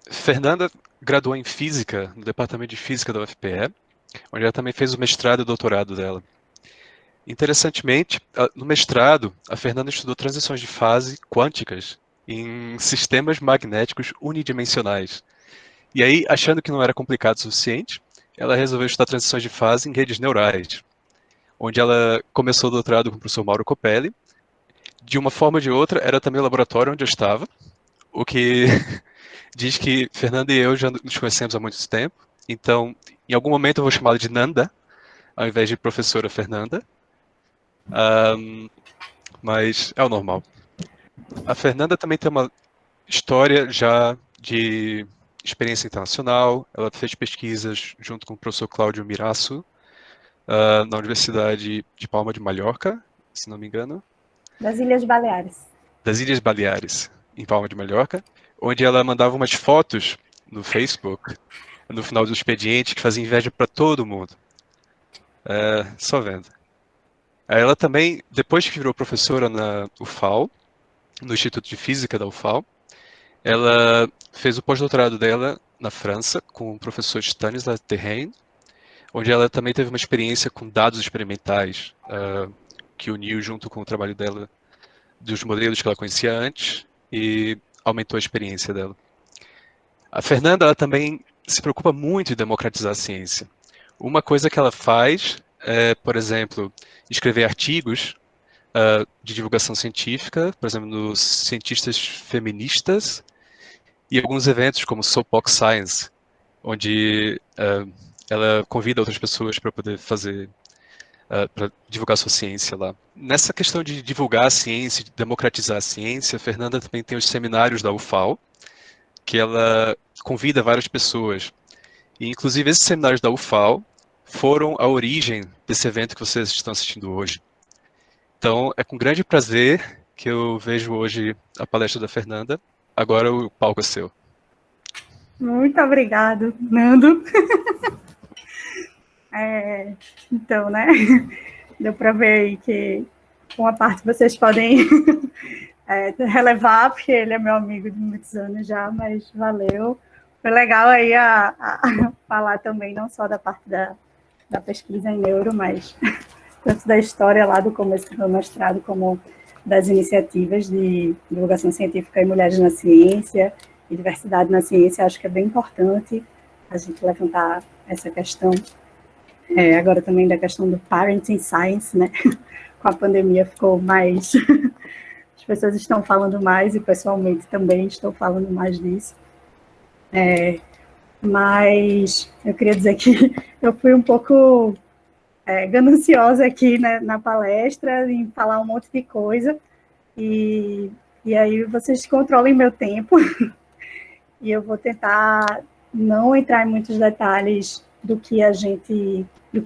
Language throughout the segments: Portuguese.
Fernanda graduou em Física, no Departamento de Física da UFPE, onde ela também fez o mestrado e o doutorado dela. Interessantemente, no mestrado, a Fernanda estudou transições de fase quânticas em sistemas magnéticos unidimensionais. E aí, achando que não era complicado o suficiente, ela resolveu estudar transições de fase em redes neurais, onde ela começou o doutorado com o professor Mauro Copelli. De uma forma ou de outra, era também o laboratório onde eu estava, o que diz que Fernanda e eu já nos conhecemos há muito tempo. Então, em algum momento eu vou chamá-la de Nanda, ao invés de professora Fernanda. Mas é o normal. A Fernanda também tem uma história já de experiência internacional. Ela fez pesquisas junto com o professor Cláudio Mirasso, na Universidade de Palma de Mallorca, se não me engano, Das Ilhas Baleares. das Ilhas Baleares, em Palma de Mallorca, onde ela mandava umas fotos no Facebook, no final do expediente, que fazia inveja para todo mundo. Só vendo. Ela também, depois que virou professora na UFAL, no Instituto de Física da UFAL, ela fez o pós-doutorado dela na França com o professor Stanislas Dehaene, onde ela também teve uma experiência com dados experimentais, que uniu junto com o trabalho dela dos modelos que ela conhecia antes e aumentou a experiência dela. A Fernanda, ela também se preocupa muito em democratizar a ciência. Uma coisa que ela faz é, por exemplo, escrever artigos de divulgação científica, por exemplo, nos cientistas feministas e alguns eventos como Soapbox Science, onde ela convida outras pessoas para poder fazer, para divulgar sua ciência lá. Nessa questão de divulgar a ciência, de democratizar a ciência, a Fernanda também tem os seminários da UFAL, que ela convida várias pessoas. E, inclusive, esses seminários da UFAL foram a origem desse evento que vocês estão assistindo hoje. Então, é com grande prazer que eu vejo hoje a palestra da Fernanda. Agora o palco é seu. Muito obrigado, Nando. Então, né? Deu para ver aí que uma parte vocês podem relevar, porque ele é meu amigo de muitos anos já, mas valeu. Foi legal aí a falar também, não só da parte da pesquisa em neuro, mas tanto da história lá do começo do mestrado, como das iniciativas de divulgação científica e mulheres na ciência e diversidade na ciência. Acho que é bem importante a gente levantar essa questão. Agora também da questão do parenting science, né? Com a pandemia ficou mais... As pessoas estão falando mais e pessoalmente também estou falando mais disso. Mas eu queria dizer que eu fui um pouco gananciosa aqui, né, na palestra, em falar um monte de coisa, e aí vocês controlem meu tempo, e eu vou tentar não entrar em muitos detalhes do que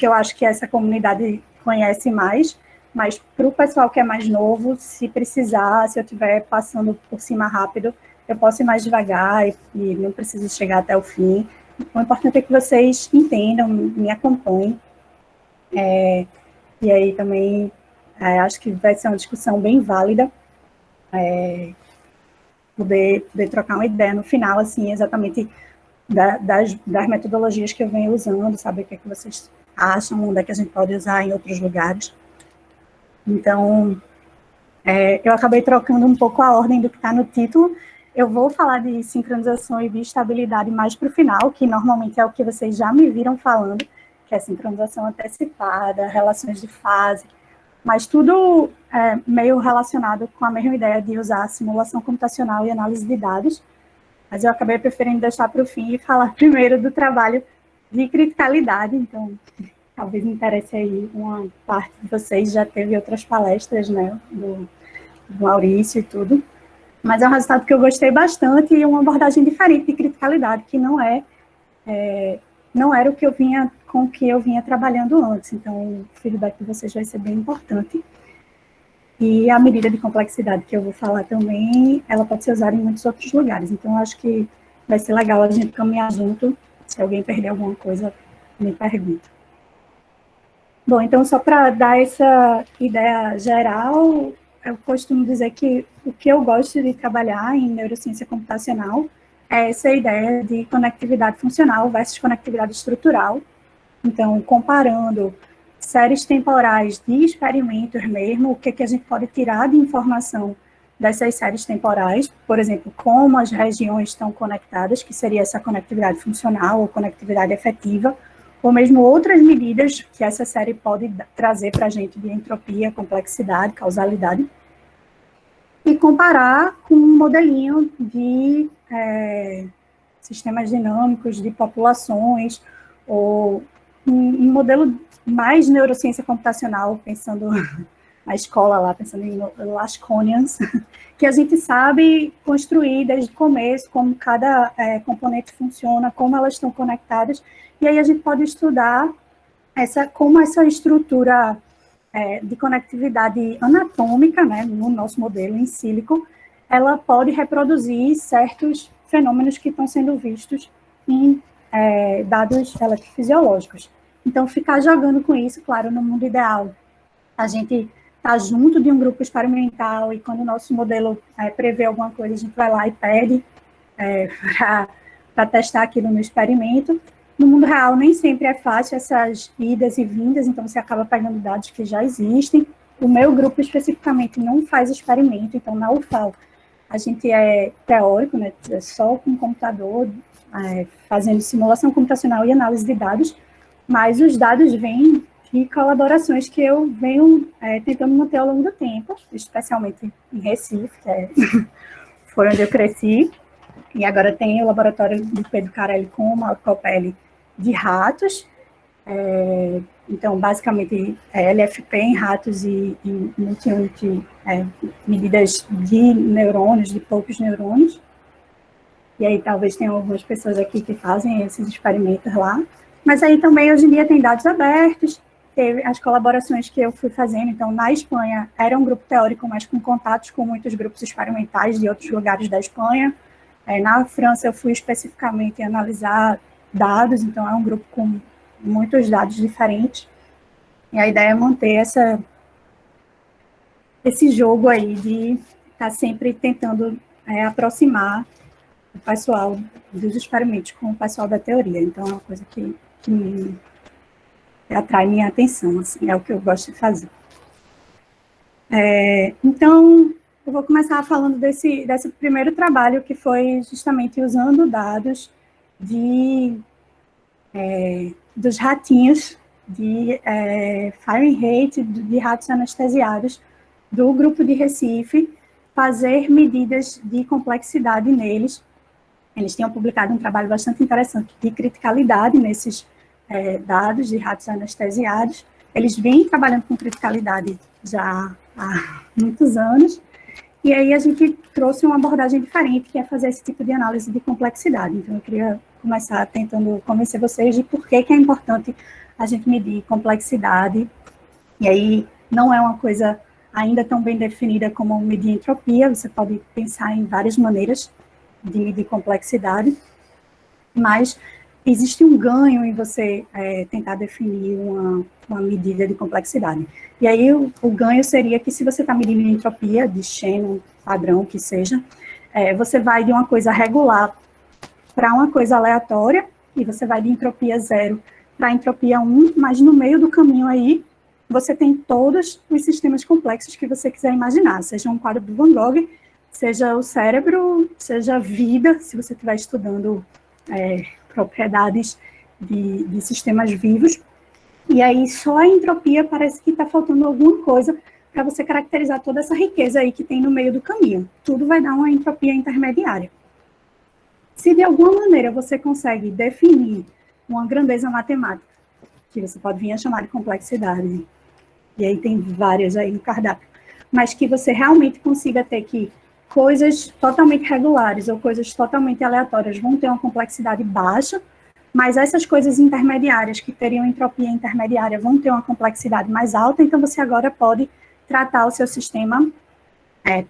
eu acho que essa comunidade conhece mais, mas para o pessoal que é mais novo, se precisar, se eu estiver passando por cima rápido, eu posso ir mais devagar e não preciso chegar até o fim. O importante é que vocês entendam, me acompanhem. E aí também acho que vai ser uma discussão bem válida, poder trocar uma ideia no final, assim, exatamente das metodologias que eu venho usando, saber o que vocês acham, onde é que a gente pode usar em outros lugares. Então, eu acabei trocando um pouco a ordem do que está no título. Eu vou falar de sincronização e biestabilidade mais para o final, que normalmente é o que vocês já me viram falando, que é sincronização antecipada, relações de fase, mas tudo meio relacionado com a mesma ideia de usar simulação computacional e análise de dados. Mas eu acabei preferindo deixar para o fim e falar primeiro do trabalho de criticalidade. Então, talvez me interesse aí uma parte de vocês, já teve outras palestras, né, do Maurício e tudo. Mas é um resultado que eu gostei bastante e uma abordagem diferente de criticalidade, que não era o que com o que eu vinha trabalhando antes. Então, o feedback de vocês vai ser bem importante. E a medida de complexidade que eu vou falar também, ela pode ser usada em muitos outros lugares. Então, acho que vai ser legal a gente caminhar junto. Se alguém perder alguma coisa, me pergunta. Bom, então, só para dar essa ideia geral, eu costumo dizer que o que eu gosto de trabalhar em neurociência computacional é essa ideia de conectividade funcional versus conectividade estrutural. Então, comparando séries temporais de experimentos mesmo, o que a gente pode tirar de informação dessas séries temporais, por exemplo, como as regiões estão conectadas, que seria essa conectividade funcional ou conectividade efetiva, ou mesmo outras medidas que essa série pode trazer para a gente de entropia, complexidade, causalidade, e comparar com um modelinho de sistemas dinâmicos de populações, ou um modelo mais neurociência computacional, pensando na escola lá, pensando em Lashconians, que a gente sabe construir desde o começo, como cada componente funciona, como elas estão conectadas, e aí a gente pode estudar como essa estrutura de conectividade anatômica, né, no nosso modelo em sílico, ela pode reproduzir certos fenômenos que estão sendo vistos em dados eletrofisiológicos. Então, ficar jogando com isso, claro, no mundo ideal, a gente está junto de um grupo experimental e quando o nosso modelo prevê alguma coisa, a gente vai lá e pede para testar aquilo no experimento. No mundo real, nem sempre é fácil essas idas e vindas, então você acaba pegando dados que já existem. O meu grupo, especificamente, não faz experimento, então, na UFAL, a gente é teórico, né, só com computador, fazendo simulação computacional e análise de dados, mas os dados vêm de colaborações que eu venho tentando manter ao longo do tempo, especialmente em Recife, que foi onde eu cresci, e agora tem o laboratório do Pedro Carelli com o Mauro Copelli de ratos. Então, basicamente, LFP em ratos e multi-unit, medidas de neurônios, de poucos neurônios. E aí talvez tenha algumas pessoas aqui que fazem esses experimentos lá. Mas aí também, hoje em dia, tem dados abertos, teve as colaborações que eu fui fazendo. Então, na Espanha, era um grupo teórico, mas com contatos com muitos grupos experimentais de outros lugares da Espanha. Na França, eu fui especificamente analisar dados, então é um grupo com muitos dados diferentes. E a ideia é manter esse jogo aí de estar sempre tentando aproximar o pessoal dos experimentos com o pessoal da teoria. Então, é uma coisa que atrai minha atenção, assim, é o que eu gosto de fazer. Então, eu vou começar falando desse primeiro trabalho, que foi justamente usando dados dos ratinhos de Fahrenheit, de ratos anestesiados, do grupo de Recife, fazer medidas de complexidade neles. Eles tinham publicado um trabalho bastante interessante de criticalidade nesses dados de ratos anestesiados. Eles vêm trabalhando com criticalidade já há muitos anos, e aí a gente trouxe uma abordagem diferente, que é fazer esse tipo de análise de complexidade. Então, eu queria começar tentando convencer vocês de por que é importante a gente medir complexidade, e aí não é uma coisa ainda tão bem definida como medir entropia, você pode pensar em várias maneiras de medir complexidade, mas existe um ganho em você tentar definir uma medida de complexidade. E aí o ganho seria que, se você está medindo entropia, de Shannon, padrão que seja, você vai de uma coisa regular para uma coisa aleatória, e você vai de entropia 0 para entropia 1, mas no meio do caminho aí, você tem todos os sistemas complexos que você quiser imaginar, seja um quadro do Van Gogh, seja o cérebro, seja a vida, se você estiver estudando propriedades de sistemas vivos. E aí, só a entropia parece que está faltando alguma coisa para você caracterizar toda essa riqueza aí que tem no meio do caminho. Tudo vai dar uma entropia intermediária. Se de alguma maneira você consegue definir uma grandeza matemática, que você pode vir a chamar de complexidade, e aí tem várias aí no cardápio, mas que você realmente consiga ter que coisas totalmente regulares ou coisas totalmente aleatórias vão ter uma complexidade baixa, mas essas coisas intermediárias que teriam entropia intermediária vão ter uma complexidade mais alta, então você agora pode tratar o seu sistema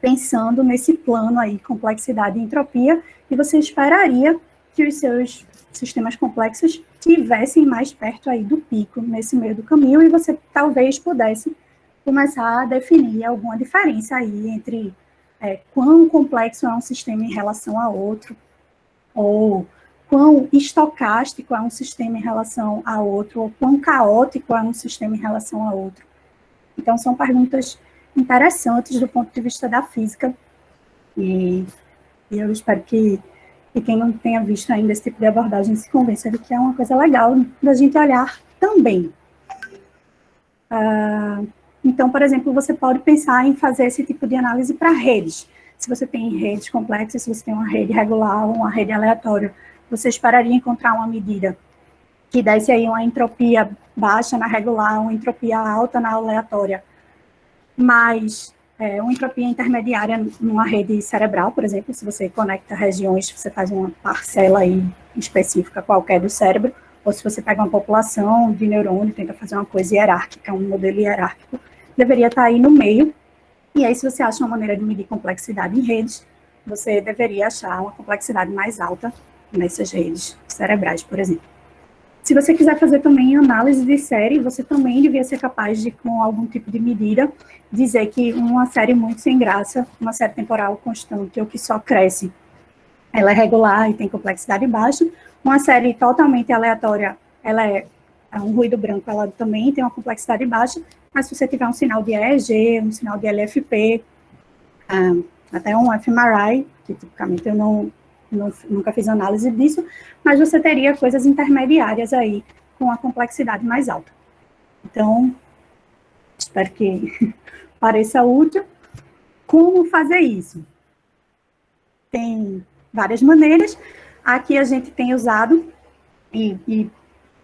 pensando nesse plano aí, complexidade e entropia, e você esperaria que os seus sistemas complexos tivessem mais perto aí do pico, nesse meio do caminho, e você talvez pudesse começar a definir alguma diferença aí entre quão complexo é um sistema em relação a outro, ou quão estocástico é um sistema em relação a outro, ou quão caótico é um sistema em relação a outro. Então, são perguntas interessantes do ponto de vista da física, e eu espero que quem não tenha visto ainda esse tipo de abordagem se convença de que é uma coisa legal da gente olhar também. Então, por exemplo, você pode pensar em fazer esse tipo de análise para redes. Se você tem redes complexas, se você tem uma rede regular ou uma rede aleatória, você esperaria encontrar uma medida que desse aí uma entropia baixa na regular, uma entropia alta na aleatória, mas uma entropia intermediária numa rede cerebral, por exemplo, se você conecta regiões, você faz uma parcela aí específica qualquer do cérebro, ou se você pega uma população de neurônio e tenta fazer uma coisa hierárquica, um modelo hierárquico, deveria estar aí no meio. E aí, se você acha uma maneira de medir complexidade em redes, você deveria achar uma complexidade mais alta nessas redes cerebrais, por exemplo. Se você quiser fazer também análise de série, você também devia ser capaz de, com algum tipo de medida, dizer que uma série muito sem graça, uma série temporal constante ou que só cresce, ela é regular e tem complexidade baixa. Uma série totalmente aleatória, ela é um ruído branco, ela também tem uma complexidade baixa, mas se você tiver um sinal de EEG, um sinal de LFP, até um fMRI, que tipicamente eu nunca fiz análise disso, mas você teria coisas intermediárias aí com a complexidade mais alta. Então, espero que pareça útil. Como fazer isso? Tem várias maneiras. Aqui a gente tem usado, e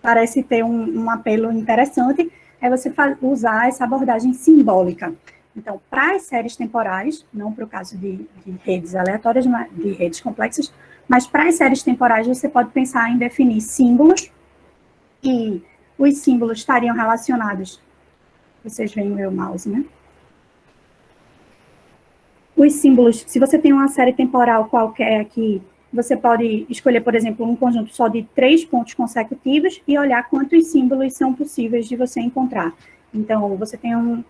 parece ter um apelo interessante, é você usar essa abordagem simbólica. Então, para as séries temporais, não para o caso de redes aleatórias, de redes complexas, mas para as séries temporais você pode pensar em definir símbolos, e os símbolos estariam relacionados, vocês veem o meu mouse, né? Os símbolos, se você tem uma série temporal qualquer aqui, você pode escolher, por exemplo, um conjunto só de 3 pontos consecutivos e olhar quantos símbolos são possíveis de você encontrar. Então, você tem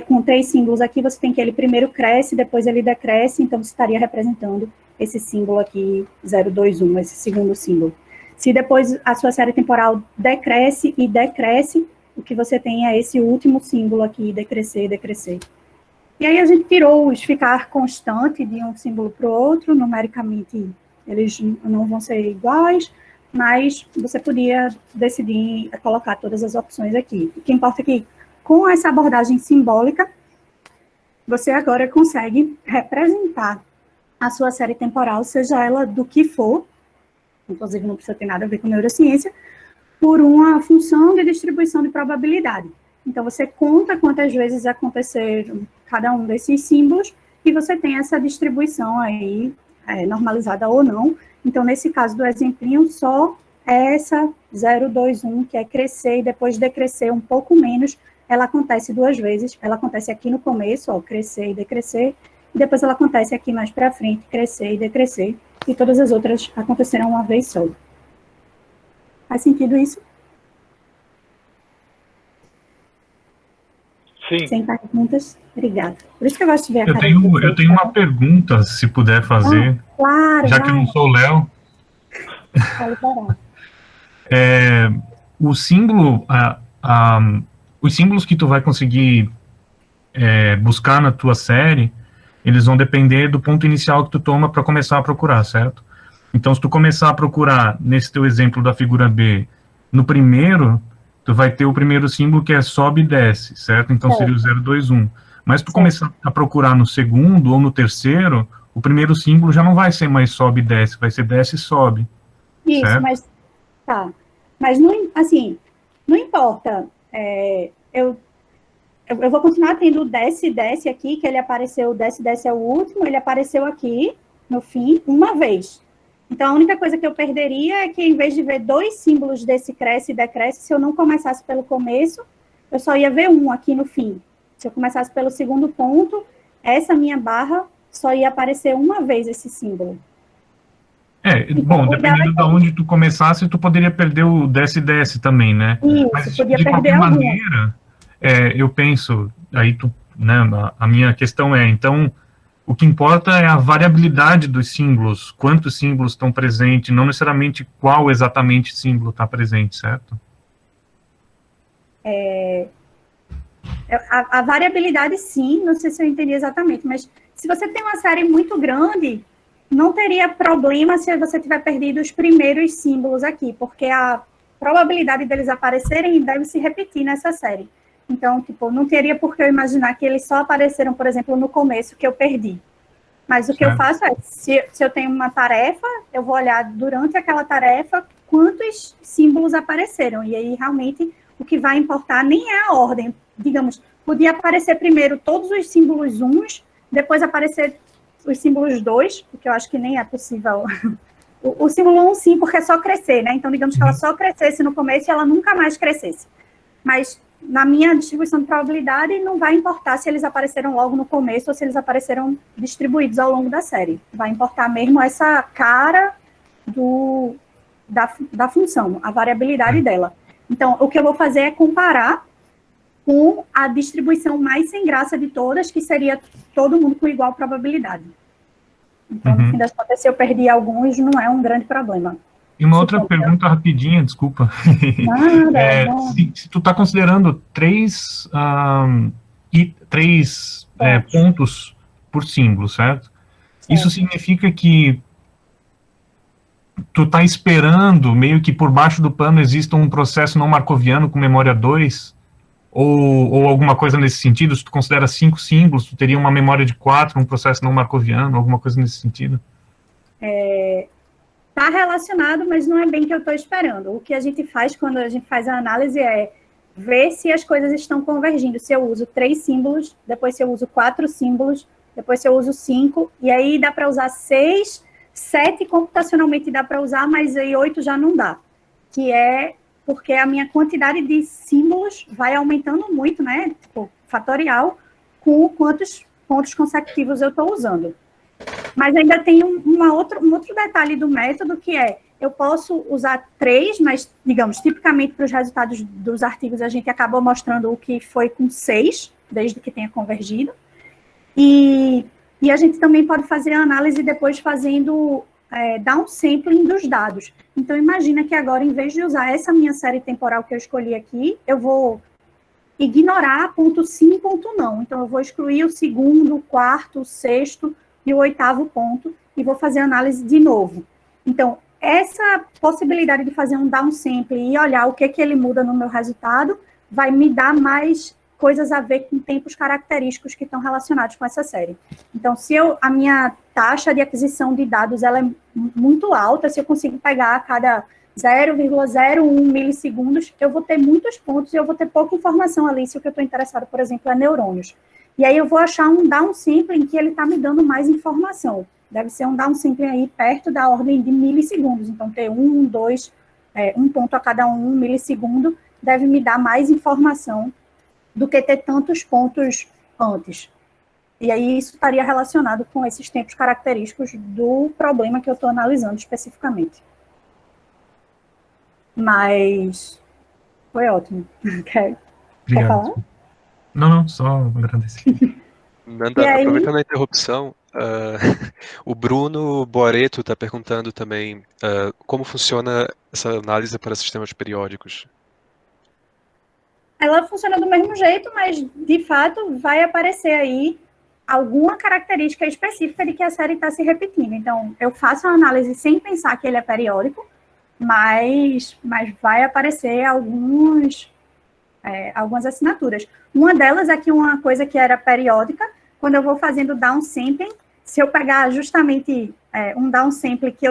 com 3 símbolos aqui, você tem que ele primeiro cresce, depois ele decresce, então você estaria representando esse símbolo aqui, 021, esse segundo símbolo. Se depois a sua série temporal decresce e decresce, o que você tem é esse último símbolo aqui, decrescer, decrescer. E aí a gente tirou os ficar constante de um símbolo para o outro, numericamente eles não vão ser iguais, mas você podia decidir colocar todas as opções aqui. O que importa é que, com essa abordagem simbólica, você agora consegue representar a sua série temporal, seja ela do que for, inclusive não precisa ter nada a ver com neurociência, por uma função de distribuição de probabilidade. Então, você conta quantas vezes aconteceram cada um desses símbolos e você tem essa distribuição aí, normalizada ou não. Então, nesse caso do exemplinho, só essa 021, que é crescer e depois decrescer um pouco menos, ela acontece 2 vezes. Ela acontece aqui no começo, ó, crescer e decrescer, e depois ela acontece aqui mais para frente, crescer e decrescer, e todas as outras acontecerão uma vez só. Faz sentido isso? Sim. Sem perguntas? Obrigada. Por isso que eu gosto de ver a cara Eu tenho uma pergunta, se puder fazer. Claro, já que eu não sou o Léo. O símbolo, os símbolos que tu vai conseguir buscar na tua série, eles vão depender do ponto inicial que tu toma para começar a procurar, certo? Então, se tu começar a procurar, nesse teu exemplo da figura B, no primeiro, tu vai ter o primeiro símbolo que é sobe e desce, certo? Então, seria o 021. Mas se tu começar a procurar no segundo ou no terceiro, o primeiro símbolo já não vai ser mais sobe e desce, vai ser desce e sobe. Isso, certo? mas tá. Mas não, assim, não importa. Eu vou continuar tendo o desce e desce aqui, que ele apareceu, o desce e desce é o último, ele apareceu aqui, no fim, uma vez. Então, a única coisa que eu perderia é que, em vez de ver 2 símbolos desse cresce e decresce, se eu não começasse pelo começo, eu só ia ver um aqui no fim. Se eu começasse pelo segundo ponto, essa minha barra só ia aparecer uma vez esse símbolo. Então, bom, dependendo de onde tu começasse, tu poderia perder o desce e desce também, né? Isso, mas, podia de perder qualquer maneira, eu penso, aí tu, né, a minha questão então, O que importa é a variabilidade dos símbolos, quantos símbolos estão presentes, não necessariamente qual exatamente símbolo está presente, certo? A variabilidade, sim, não sei se eu entendi exatamente, mas se você tem uma série muito grande, não teria problema se você tiver perdido os primeiros símbolos aqui, porque a probabilidade deles aparecerem deve se repetir nessa série. Então, tipo, não teria por que eu imaginar que eles só apareceram, por exemplo, no começo que eu perdi. Mas o que eu faço é, se eu tenho uma tarefa, eu vou olhar durante aquela tarefa quantos símbolos apareceram. E aí, realmente, o que vai importar nem é a ordem. Digamos, podia aparecer primeiro todos os símbolos 1, depois aparecer os símbolos 2, porque eu acho que nem é possível. O símbolo 1, sim, porque é só crescer, né? Então, digamos que ela só crescesse no começo e ela nunca mais crescesse. Mas, na minha distribuição de probabilidade, não vai importar se eles apareceram logo no começo ou se eles apareceram distribuídos ao longo da série. Vai importar mesmo essa cara da função, a variabilidade dela. Então, o que eu vou fazer é comparar com a distribuição mais sem graça de todas, que seria todo mundo com igual probabilidade. Então, no fim das contas, se eu perdi alguns, não é um grande problema. E uma outra pergunta rapidinha, desculpa. Nada, se tu está considerando três pontos por símbolo, certo? Isso significa que tu está esperando meio que por baixo do pano exista um processo não marcoviano com memória 2? Ou alguma coisa nesse sentido? Se tu considera 5 símbolos, tu teria uma memória de 4, um processo não marcoviano, alguma coisa nesse sentido? Está relacionado, mas não é bem o que eu estou esperando. O que a gente faz quando a gente faz a análise é ver se as coisas estão convergindo. Se eu uso 3 símbolos, depois se eu uso 4 símbolos, depois se eu uso 5, e aí dá para usar 6, 7 computacionalmente dá para usar, mas aí 8 já não dá. Que é porque a minha quantidade de símbolos vai aumentando muito, né? Tipo, fatorial, com quantos pontos consecutivos eu estou usando. Mas ainda tem um outro detalhe do método, que é, eu posso usar 3, mas, digamos, tipicamente para os resultados dos artigos, a gente acabou mostrando o que foi com 6, desde que tenha convergido. E a gente também pode fazer a análise depois fazendo downsampling dos dados. Então, imagina que agora, em vez de usar essa minha série temporal que eu escolhi aqui, eu vou ignorar ponto sim e ponto não. Então, eu vou excluir o segundo, o quarto, o sexto e o 8º ponto, e vou fazer a análise de novo. Então, essa possibilidade de fazer um downsampling e olhar o que ele muda no meu resultado, vai me dar mais coisas a ver com tempos característicos que estão relacionados com essa série. Então, se a minha taxa de aquisição de dados ela é muito alta, se eu consigo pegar a cada 0,01 milissegundos, eu vou ter muitos pontos e eu vou ter pouca informação ali, se o que eu estou interessado, por exemplo, é neurônios. E aí eu vou achar um downsampling que ele está me dando mais informação. Deve ser um downsampling aí perto da ordem de milissegundos. Então, ter 1, 2, 1 ponto a cada 1 milissegundo deve me dar mais informação do que ter tantos pontos antes. E aí isso estaria relacionado com esses tempos característicos do problema que eu estou analisando especificamente. Mas foi ótimo. Quer falar? Não, só agradecer. Nanda, aproveitando a interrupção, o Bruno Boareto está perguntando também como funciona essa análise para sistemas periódicos. Ela funciona do mesmo jeito, mas, de fato, vai aparecer aí alguma característica específica de que a série está se repetindo. Então, eu faço a análise sem pensar que ele é periódico, mas vai aparecer algumas assinaturas. Uma delas é que uma coisa que era periódica, quando eu vou fazendo downsampling, se eu pegar justamente um downsampling que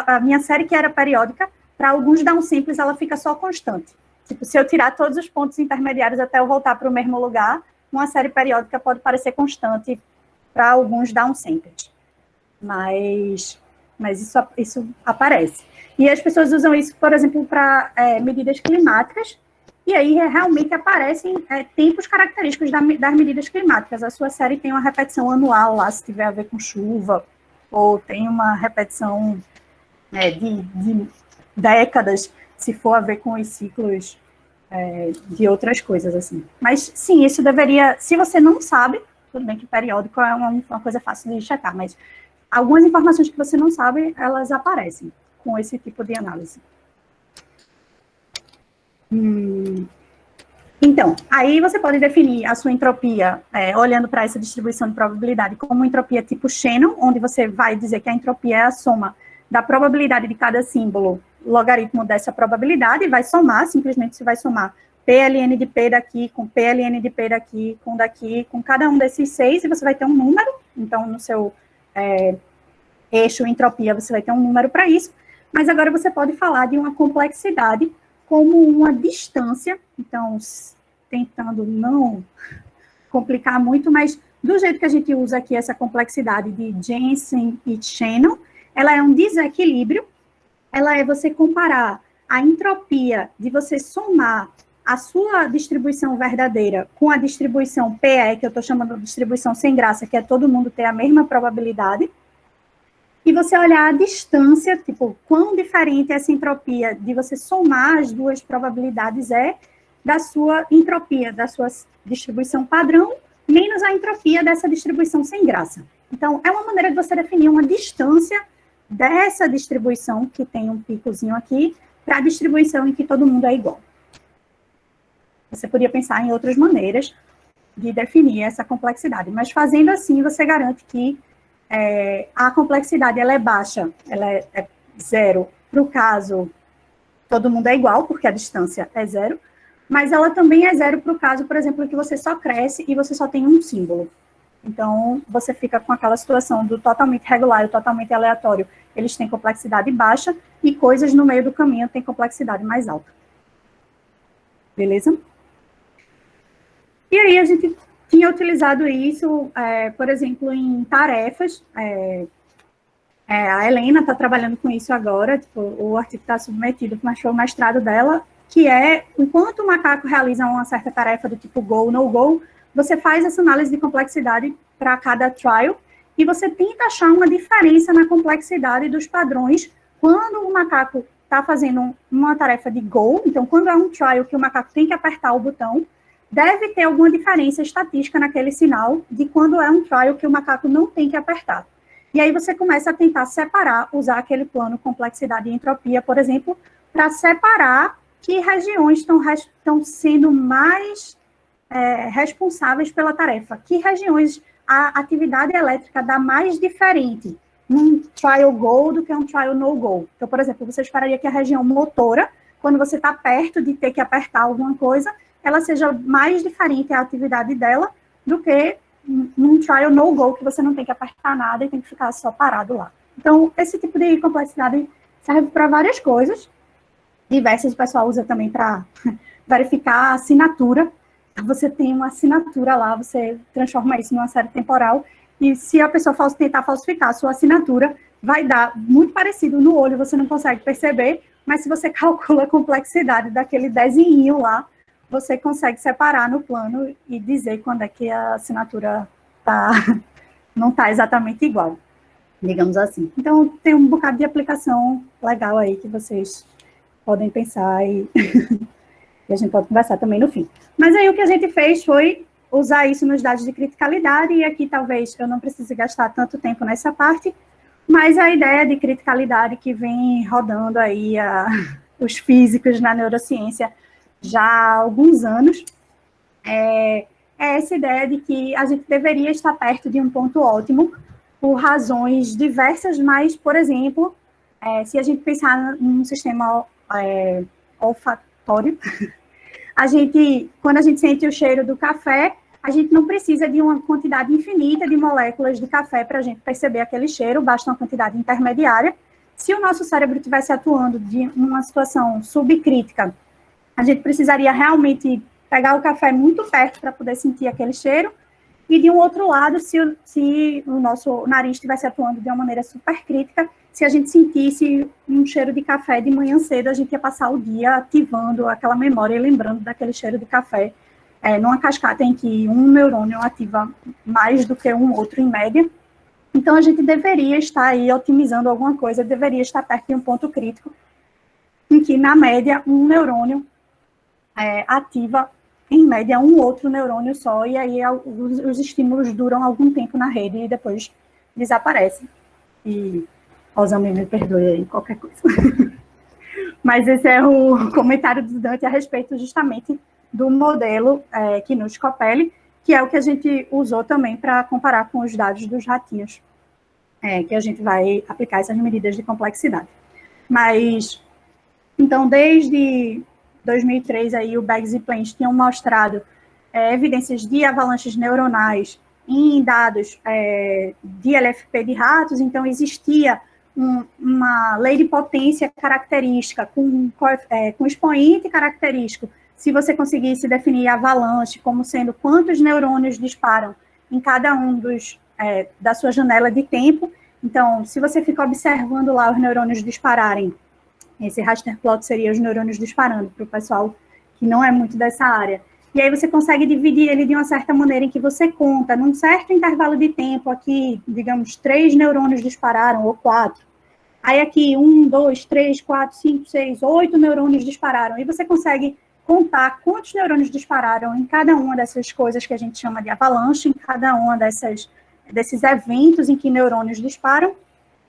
a minha série que era periódica, para alguns downsamples ela fica só constante. Tipo, se eu tirar todos os pontos intermediários até eu voltar para o mesmo lugar, uma série periódica pode parecer constante para alguns downsamples. Mas isso aparece. E as pessoas usam isso, por exemplo, para medidas climáticas, e aí realmente aparecem tempos característicos das medidas climáticas. A sua série tem uma repetição anual lá, se tiver a ver com chuva, ou tem uma repetição de décadas, se for a ver com os ciclos de outras coisas, assim. Mas, sim, isso deveria... Se você não sabe, Tudo bem que periódico é uma coisa fácil de checar, mas algumas informações que você não sabe, elas aparecem com esse tipo de análise. Então, aí você pode definir a sua entropia, olhando para essa distribuição de probabilidade, como entropia tipo Shannon, onde você vai dizer que a entropia é a soma da probabilidade de cada símbolo, logaritmo dessa probabilidade, e vai somar, simplesmente você vai somar PLN de P daqui, com PLN de P daqui, com cada um desses 6, e você vai ter um número. Então, no seu eixo entropia, você vai ter um número para isso. Mas agora você pode falar de uma complexidade como uma distância, então, tentando não complicar muito, mas do jeito que a gente usa aqui essa complexidade de Jensen e Shannon, ela é um desequilíbrio, ela é você comparar a entropia de você somar a sua distribuição verdadeira com a distribuição PE, que eu estou chamando de distribuição sem graça, que é todo mundo ter a mesma probabilidade, e você olhar a distância, tipo, quão diferente essa entropia de você somar as duas probabilidades é da sua entropia, da sua distribuição padrão, menos a entropia dessa distribuição sem graça. Então, é uma maneira de você definir uma distância dessa distribuição, que tem um picozinho aqui, para a distribuição em que todo mundo é igual. Você podia pensar em outras maneiras de definir essa complexidade, mas fazendo assim, você garante que a complexidade ela é baixa, ela é zero para o caso todo mundo é igual, porque a distância é zero, mas ela também é zero para o caso, por exemplo, que você só cresce e você só tem um símbolo. Então, você fica com aquela situação do totalmente regular e totalmente aleatório. Eles têm complexidade baixa e coisas no meio do caminho têm complexidade mais alta. Beleza? E aí, a gente tinha utilizado isso, por exemplo, em tarefas. A Helena está trabalhando com isso agora, tipo, o artigo está submetido, mas foi o mestrado dela, que é, enquanto o macaco realiza uma certa tarefa do tipo go, no go, você faz essa análise de complexidade para cada trial, e você tenta achar uma diferença na complexidade dos padrões quando o macaco está fazendo uma tarefa de go, então quando é um trial que o macaco tem que apertar o botão, deve ter alguma diferença estatística naquele sinal de quando é um trial que o macaco não tem que apertar. E aí você começa a tentar separar, usar aquele plano complexidade e entropia, por exemplo, para separar que regiões estão sendo mais responsáveis pela tarefa, que regiões a atividade elétrica dá mais diferente num trial go do que um trial no go. Então, por exemplo, você esperaria que a região motora, quando você está perto de ter que apertar alguma coisa, ela seja mais diferente a atividade dela do que num trial no go, que você não tem que apertar nada e tem que ficar só parado lá. Então, esse tipo de complexidade serve para várias coisas, diversas, o pessoal usa também para verificar a assinatura. Você tem uma assinatura lá, você transforma isso numa série temporal, e se a pessoa tentar falsificar a sua assinatura, vai dar muito parecido no olho, você não consegue perceber, mas se você calcula a complexidade daquele desenho lá, você consegue separar no plano e dizer quando é que a assinatura não está exatamente igual, digamos assim. Então, tem um bocado de aplicação legal aí que vocês podem pensar e a gente pode conversar também no fim. Mas aí o que a gente fez foi usar isso nos dados de criticalidade, e aqui talvez eu não precise gastar tanto tempo nessa parte, mas a ideia de criticalidade que vem rodando aí os físicos na neurociência já há alguns anos, é essa ideia de que a gente deveria estar perto de um ponto ótimo por razões diversas, mas, por exemplo, se a gente pensar num sistema olfatório, quando a gente sente o cheiro do café, a gente não precisa de uma quantidade infinita de moléculas de café para a gente perceber aquele cheiro, basta uma quantidade intermediária. Se o nosso cérebro estivesse atuando de uma situação subcrítica, a gente precisaria realmente pegar o café muito perto para poder sentir aquele cheiro, e de um outro lado, se o nosso nariz estivesse atuando de uma maneira supercrítica, se a gente sentisse um cheiro de café de manhã cedo, a gente ia passar o dia ativando aquela memória e lembrando daquele cheiro de café, numa cascata em que um neurônio ativa mais do que um outro em média. Então, a gente deveria estar aí otimizando alguma coisa, deveria estar perto de um ponto crítico, em que, na média, um neurônio ativa em média, um outro neurônio só, e aí os estímulos duram algum tempo na rede e depois desaparecem. E Alzheimer, me perdoe aí, qualquer coisa. Mas esse é o comentário do Dante a respeito justamente do modelo Knut-Coppeli, que é o que a gente usou também para comparar com os dados dos ratinhos, que a gente vai aplicar essas medidas de complexidade. Mas, então, desde 2003, aí, o Beggs e Plante tinham mostrado evidências de avalanches neuronais em dados de LFP de ratos, então existia uma lei de potência característica com expoente característico. Se você conseguisse definir a avalanche como sendo quantos neurônios disparam em cada um da sua janela de tempo, então, se você fica observando lá os neurônios dispararem, esse raster plot seria os neurônios disparando, para o pessoal que não é muito dessa área. E aí você consegue dividir ele de uma certa maneira em que você conta, num certo intervalo de tempo, aqui, digamos, 3 neurônios dispararam, ou 4. Aí aqui, 1, 2, 3, 4, 5, 6, 8 neurônios dispararam. E você consegue contar quantos neurônios dispararam em cada uma dessas coisas que a gente chama de avalanche, em cada uma desses eventos em que neurônios disparam.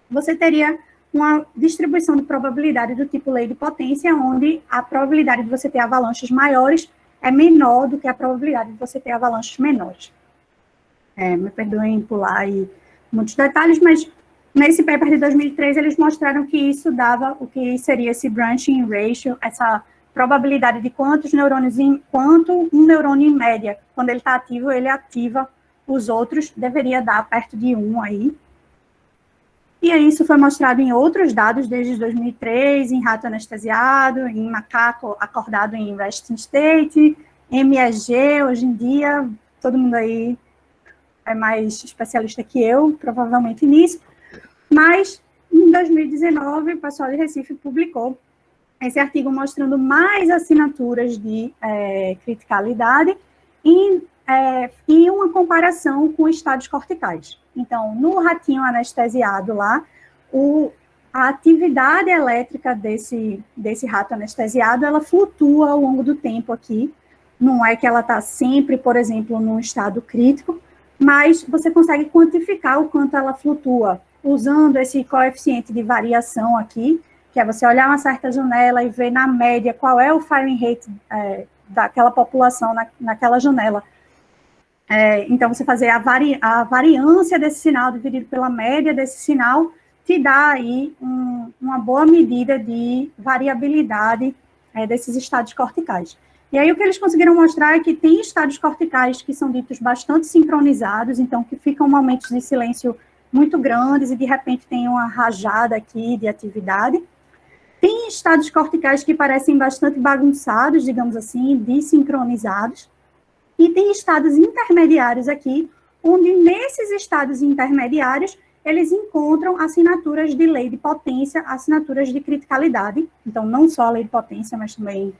Você teria uma distribuição de probabilidade do tipo lei de potência, onde a probabilidade de você ter avalanches maiores é menor do que a probabilidade de você ter avalanches menores. Me perdoem pular aí muitos detalhes, mas nesse paper de 2003 eles mostraram que isso dava o que seria esse branching ratio, essa probabilidade de quantos neurônios, quanto um neurônio em média, quando ele está ativo, ele ativa os outros, deveria dar perto de 1 aí. E aí isso foi mostrado em outros dados, desde 2003, em rato anestesiado, em macaco acordado em resting state, MEG, hoje em dia, todo mundo aí é mais especialista que eu, provavelmente nisso. Mas, em 2019, o pessoal de Recife publicou esse artigo mostrando mais assinaturas de criticalidade e uma comparação com estados corticais. Então, no ratinho anestesiado lá, a atividade elétrica desse rato anestesiado, ela flutua ao longo do tempo aqui. Não é que ela está sempre, por exemplo, num estado crítico, mas você consegue quantificar o quanto ela flutua usando esse coeficiente de variação aqui, que é você olhar uma certa janela e ver na média qual é o firing rate daquela população naquela janela. Então, você fazer a variância desse sinal dividido pela média desse sinal te dá aí uma boa medida de variabilidade desses estados corticais. E aí, o que eles conseguiram mostrar é que tem estados corticais que são ditos bastante sincronizados, então, que ficam momentos de silêncio muito grandes e, de repente, tem uma rajada aqui de atividade. Tem estados corticais que parecem bastante bagunçados, digamos assim, desincronizados. E tem estados intermediários aqui, onde nesses estados intermediários, eles encontram assinaturas de lei de potência, assinaturas de criticalidade. Então, não só a lei de potência, mas também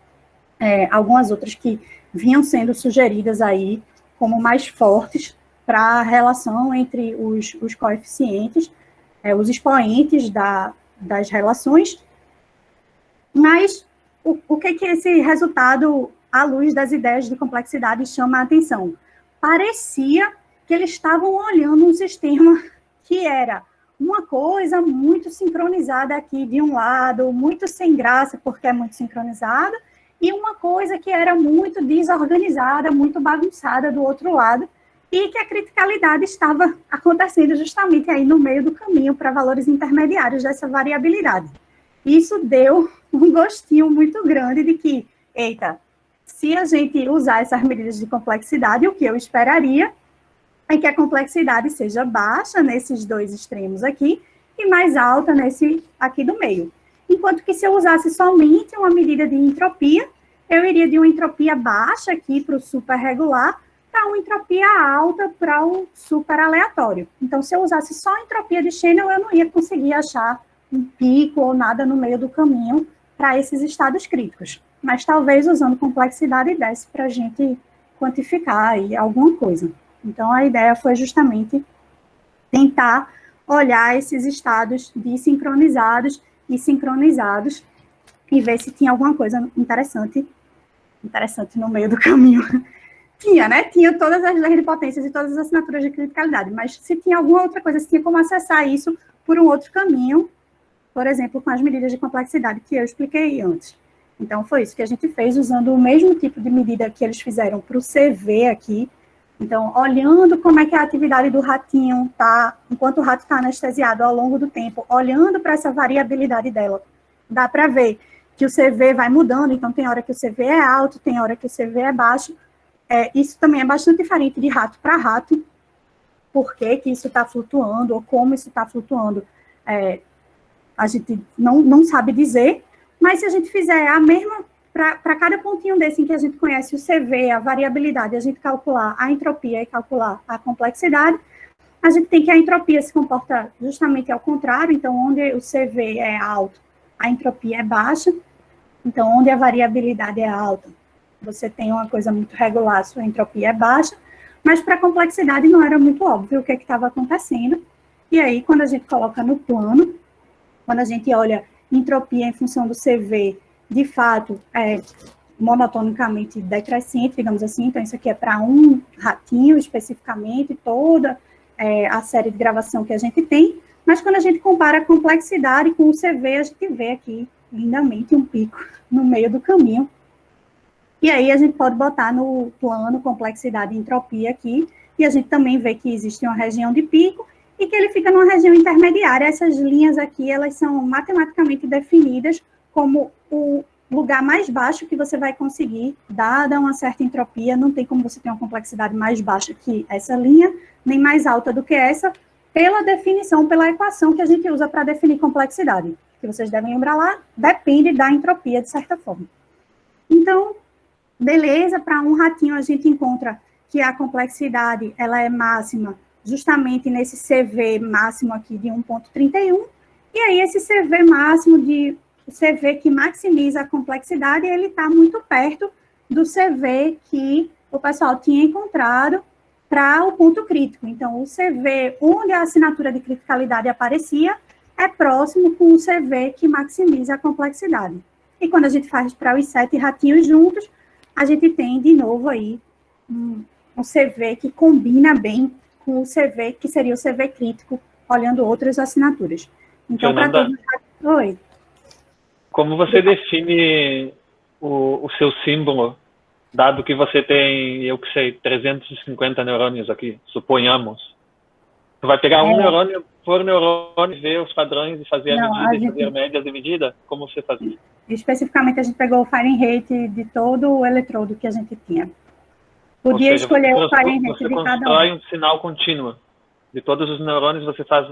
algumas outras que vinham sendo sugeridas aí como mais fortes para a relação entre os coeficientes, os expoentes das relações. Mas o que esse resultado, à luz das ideias de complexidade, chama a atenção? Parecia que eles estavam olhando um sistema que era uma coisa muito sincronizada aqui de um lado, muito sem graça, porque é muito sincronizada, e uma coisa que era muito desorganizada, muito bagunçada do outro lado, e que a criticalidade estava acontecendo justamente aí no meio do caminho para valores intermediários dessa variabilidade. Isso deu um gostinho muito grande de que, eita, se a gente usar essas medidas de complexidade, o que eu esperaria é que a complexidade seja baixa nesses dois extremos aqui e mais alta nesse aqui do meio. Enquanto que se eu usasse somente uma medida de entropia, eu iria de uma entropia baixa aqui para o super regular, para uma entropia alta para o super aleatório. Então, se eu usasse só a entropia de Channel, eu não ia conseguir achar um pico ou nada no meio do caminho para esses estados críticos. Mas talvez usando complexidade desse para a gente quantificar aí alguma coisa. Então, a ideia foi justamente tentar olhar esses estados desincronizados e sincronizados e ver se tinha alguma coisa interessante interessante no meio do caminho. Tinha, né? Tinha todas as leis de potências e todas as assinaturas de criticalidade, mas se tinha alguma outra coisa, se tinha como acessar isso por um outro caminho, por exemplo, com as medidas de complexidade que eu expliquei antes. Então, foi isso que a gente fez, usando o mesmo tipo de medida que eles fizeram para o CV aqui. Então, olhando como é que a atividade do ratinho está, enquanto o rato está anestesiado ao longo do tempo, olhando para essa variabilidade dela, dá para ver que o CV vai mudando, então tem hora que o CV é alto, tem hora que o CV é baixo. Isso também é bastante diferente de rato para rato, por que isso está flutuando, ou como isso está flutuando, a gente não sabe dizer, mas se a gente fizer a mesma, para cada pontinho desse em que a gente conhece o CV, a variabilidade, a gente calcular a entropia e calcular a complexidade, a gente tem que a entropia se comporta justamente ao contrário, então onde o CV é alto, a entropia é baixa, então onde a variabilidade é alta, você tem uma coisa muito regular, sua entropia é baixa, mas para a complexidade não era muito óbvio o que estava acontecendo, e aí quando a gente coloca no plano, quando a gente olha entropia em função do CV, de fato, é monotonicamente decrescente, digamos assim, então isso aqui é para um ratinho especificamente, toda a série de gravação que a gente tem, mas quando a gente compara a complexidade com o CV, a gente vê aqui, lindamente, um pico no meio do caminho, e aí a gente pode botar no plano complexidade e entropia aqui, e a gente também vê que existe uma região de pico, e que ele fica numa região intermediária. Essas linhas aqui, elas são matematicamente definidas como o lugar mais baixo que você vai conseguir, dada uma certa entropia, não tem como você ter uma complexidade mais baixa que essa linha, nem mais alta do que essa, pela definição, pela equação que a gente usa para definir complexidade, que vocês devem lembrar lá, depende da entropia, de certa forma. Então, beleza, para um ratinho a gente encontra que a complexidade, ela é máxima, justamente nesse CV máximo aqui de 1,31, e aí esse CV máximo, o CV que maximiza a complexidade, ele está muito perto do CV que o pessoal tinha encontrado para o ponto crítico. Então, o CV onde a assinatura de criticalidade aparecia é próximo com o CV que maximiza a complexidade. E quando a gente faz para os 7 ratinhos juntos, a gente tem, de novo, aí um CV que combina bem com o CV, que seria o CV crítico, olhando outras assinaturas. Então, para todos... Oi. Como você define o seu símbolo, dado que você tem, eu que sei, 350 neurônios aqui, suponhamos? Você vai pegar um neurônio por neurônio, ver os padrões e fazer a medida, fazer médias de medida? Como você faz isso? Especificamente, a gente pegou o Fahrenheit de todo o eletrodo que a gente tinha. Podia escolher o Fahrenheit de cada um. Você constrói um sinal contínuo. De todos os neurônios, você faz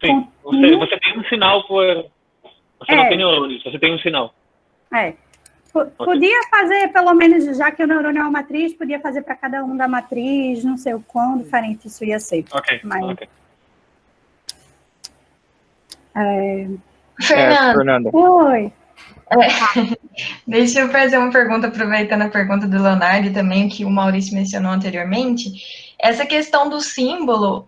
Sim, você tem um sinal por... Você não tem neurônios, você tem um sinal. Podia fazer, pelo menos, já que o neurônio é uma matriz, podia fazer para cada um da matriz, não sei o quão diferente isso ia ser. Fernanda. Oi. Deixa eu fazer uma pergunta, aproveitando a pergunta do Leonardo também, que o Maurício mencionou anteriormente. Essa questão do símbolo,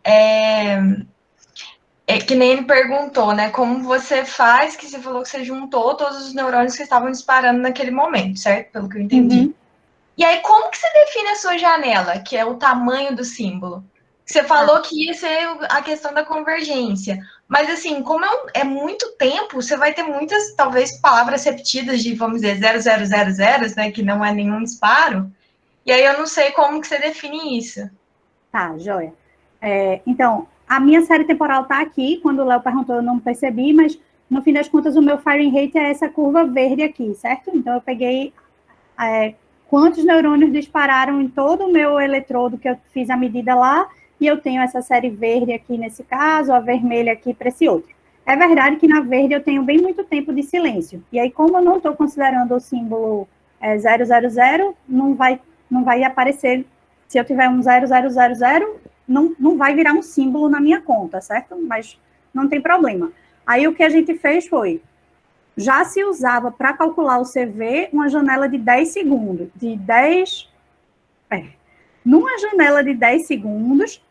que nem ele perguntou, né? Como você faz, que você falou que você juntou todos os neurônios que estavam disparando naquele momento, certo? Pelo que eu entendi. Uhum. E aí, como que você define a sua janela, que é o tamanho do símbolo? Você falou que ia ser a questão da convergência. Mas, assim, como é muito tempo, você vai ter muitas, talvez, palavras repetidas de, vamos dizer, 0000, né? Que não é nenhum disparo. E aí, eu não sei como que você define isso. Tá, joia. Então, a minha série temporal está aqui. Quando o Léo perguntou, eu não percebi, mas, no fim das contas, o meu Fahrenheit é essa curva verde aqui, certo? Então, eu peguei quantos neurônios dispararam em todo o meu eletrodo que eu fiz a medida lá, e eu tenho essa série verde aqui nesse caso, a vermelha aqui para esse outro. É verdade que na verde eu tenho bem muito tempo de silêncio. E aí, como eu não estou considerando o símbolo 000, não vai aparecer. Se eu tiver um 0000, não vai virar um símbolo na minha conta, certo? Mas não tem problema. Aí o que a gente fez foi, já se usava para calcular o CV uma janela de 10 segundos. Numa janela de 10 segundos,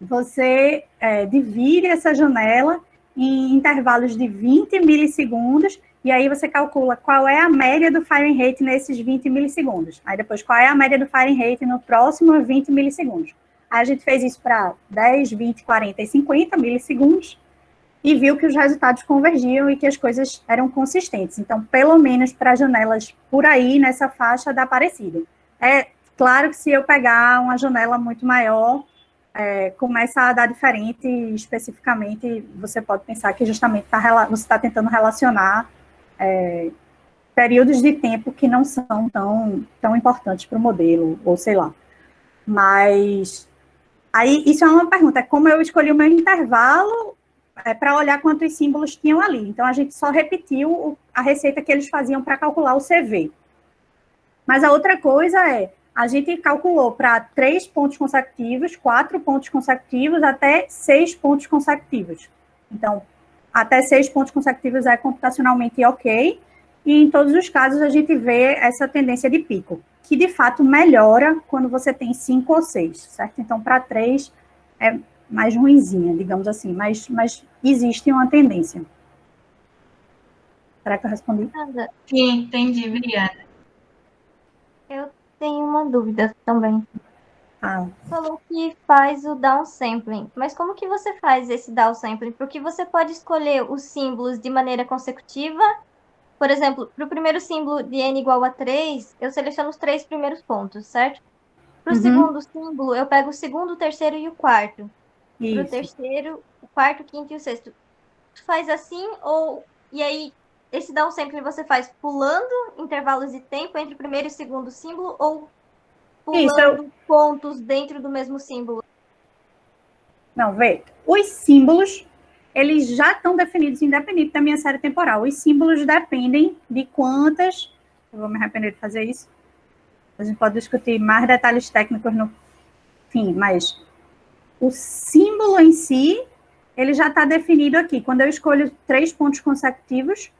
você divide essa janela em intervalos de 20 milissegundos e aí você calcula qual é a média do firing rate nesses 20 milissegundos. Aí depois, qual é a média do firing rate no próximo 20 milissegundos. Aí a gente fez isso para 10, 20, 40 e 50 milissegundos e viu que os resultados convergiam e que as coisas eram consistentes. Então, pelo menos para janelas por aí, nessa faixa, dá parecido. É claro que se eu pegar uma janela muito maior, começa a dar diferente, especificamente, você pode pensar que justamente você está tentando relacionar períodos de tempo que não são tão importantes para o modelo, ou sei lá. Mas, aí, isso é uma pergunta, como eu escolhi o meu intervalo para olhar quantos símbolos tinham ali. Então, a gente só repetiu a receita que eles faziam para calcular o CV. Mas a outra coisa a gente calculou para 3 pontos consecutivos, 4 pontos consecutivos, até 6 pontos consecutivos. Então, até 6 pontos consecutivos é computacionalmente ok, e em todos os casos a gente vê essa tendência de pico, que de fato melhora quando você tem 5 ou 6, certo? Então, para 3 é mais ruinzinha, digamos assim, mas existe uma tendência. Será que eu respondi? Sim, entendi, obrigada. Eu tenho uma dúvida também. Ah, Falou que faz o downsampling, mas como que você faz esse downsampling? Porque você pode escolher os símbolos de maneira consecutiva. Por exemplo, para o primeiro símbolo de n igual a 3, eu seleciono os 3 primeiros pontos, certo? Para o segundo símbolo, eu pego o segundo, o terceiro e o quarto. Para o isso. terceiro, o quarto, o quinto e o sexto. Tu faz assim E aí, esse downsampling você faz pulando intervalos de tempo entre o primeiro e o segundo símbolo ou pulando pontos dentro do mesmo símbolo? Não, vê, os símbolos, eles já estão definidos independente da minha série temporal. Os símbolos dependem de quantas... Eu vou me arrepender de fazer isso. A gente pode discutir mais detalhes técnicos no fim, mas o símbolo em si, ele já está definido aqui. Quando eu escolho 3 pontos consecutivos,